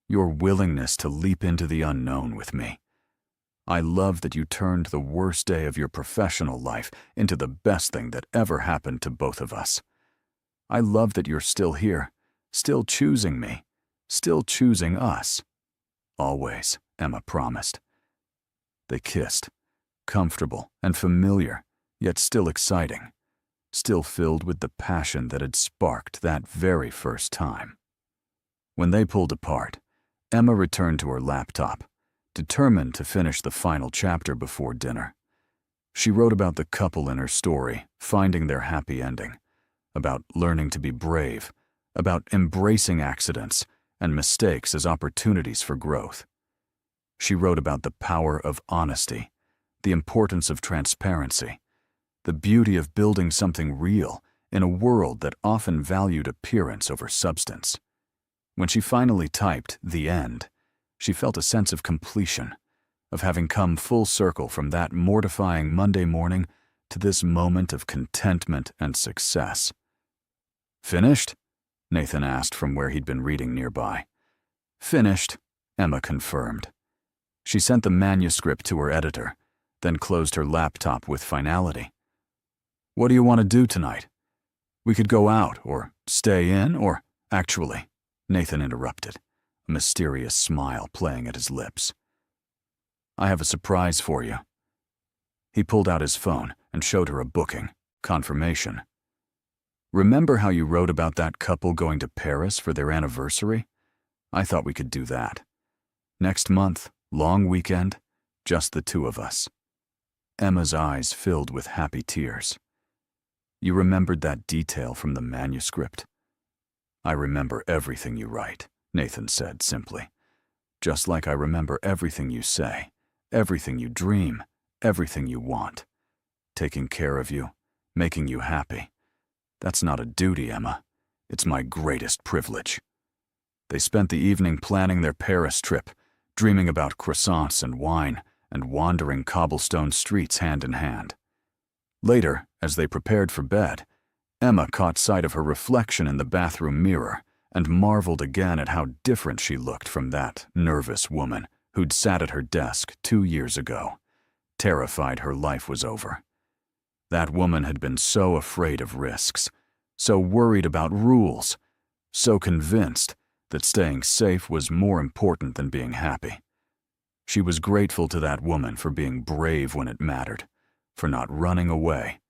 your willingness to leap into the unknown with me. I love that you turned the worst day of your professional life into the best thing that ever happened to both of us. I love that you're still here, still choosing me, still choosing us. Always," Emma promised. They kissed, comfortable and familiar, yet still exciting, still filled with the passion that had sparked that very first time. When they pulled apart, Emma returned to her laptop, determined to finish the final chapter before dinner. She wrote about the couple in her story, finding their happy ending, about learning to be brave, about embracing accidents and mistakes as opportunities for growth. She wrote about the power of honesty, the importance of transparency, the beauty of building something real in a world that often valued appearance over substance. When she finally typed "the end," she felt a sense of completion, of having come full circle from that mortifying Monday morning to this moment of contentment and success. "Finished?" Nathan asked from where he'd been reading nearby. "Finished," Emma confirmed. She sent the manuscript to her editor, then closed her laptop with finality. "What do you want to do tonight? We could go out, or stay in, or—" "Actually," Nathan interrupted, a mysterious smile playing at his lips. "I have a surprise for you." He pulled out his phone and showed her a booking, confirmation. "Remember how you wrote about that couple going to Paris for their anniversary? I thought we could do that. Next month, long weekend, just the 2 of us." Emma's eyes filled with happy tears. "You remembered that detail from the manuscript?" "I remember everything you write," Nathan said simply. "Just like I remember everything you say, everything you dream, everything you want. Taking care of you, making you happy. That's not a duty, Emma. It's my greatest privilege." They spent the evening planning their Paris trip, dreaming about croissants and wine, and wandering cobblestone streets hand in hand. Later, as they prepared for bed, Emma caught sight of her reflection in the bathroom mirror and marveled again at how different she looked from that nervous woman who'd sat at her desk 2 years ago, terrified her life was over. That woman had been so afraid of risks, so worried about rules, so convinced that staying safe was more important than being happy. She was grateful to that woman for being brave when it mattered, for not running away,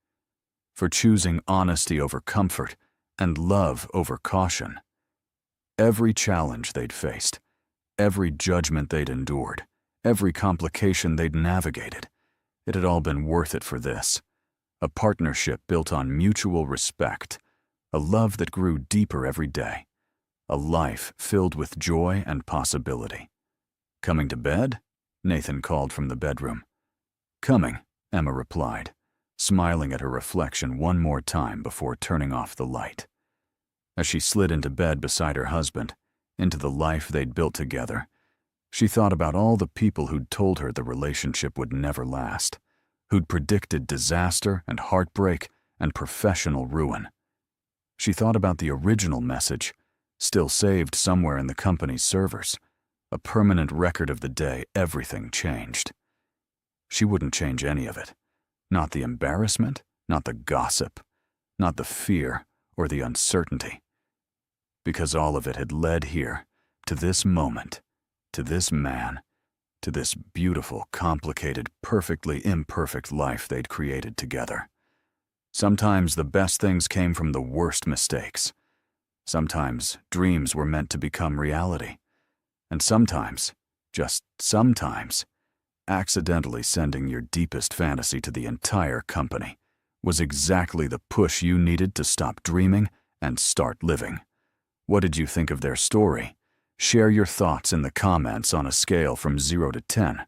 for choosing honesty over comfort and love over caution. Every challenge they'd faced, every judgment they'd endured, every complication they'd navigated, it had all been worth it for this. A partnership built on mutual respect, a love that grew deeper every day, a life filled with joy and possibility. "Coming to bed?" Nathan called from the bedroom. "Coming," Emma replied, smiling at her reflection one more time before turning off the light. As she slid into bed beside her husband, into the life they'd built together, she thought about all the people who'd told her the relationship would never last, who'd predicted disaster and heartbreak and professional ruin. She thought about the original message, still saved somewhere in the company's servers, a permanent record of the day everything changed. She wouldn't change any of it. Not the embarrassment, not the gossip, not the fear or the uncertainty. Because all of it had led here, to this moment, to this man, to this beautiful, complicated, perfectly imperfect life they'd created together. Sometimes the best things came from the worst mistakes. Sometimes dreams were meant to become reality. And sometimes, just sometimes, accidentally sending your deepest fantasy to the entire company was exactly the push you needed to stop dreaming and start living. What did you think of their story? Share your thoughts in the comments on a scale from 0 to 10.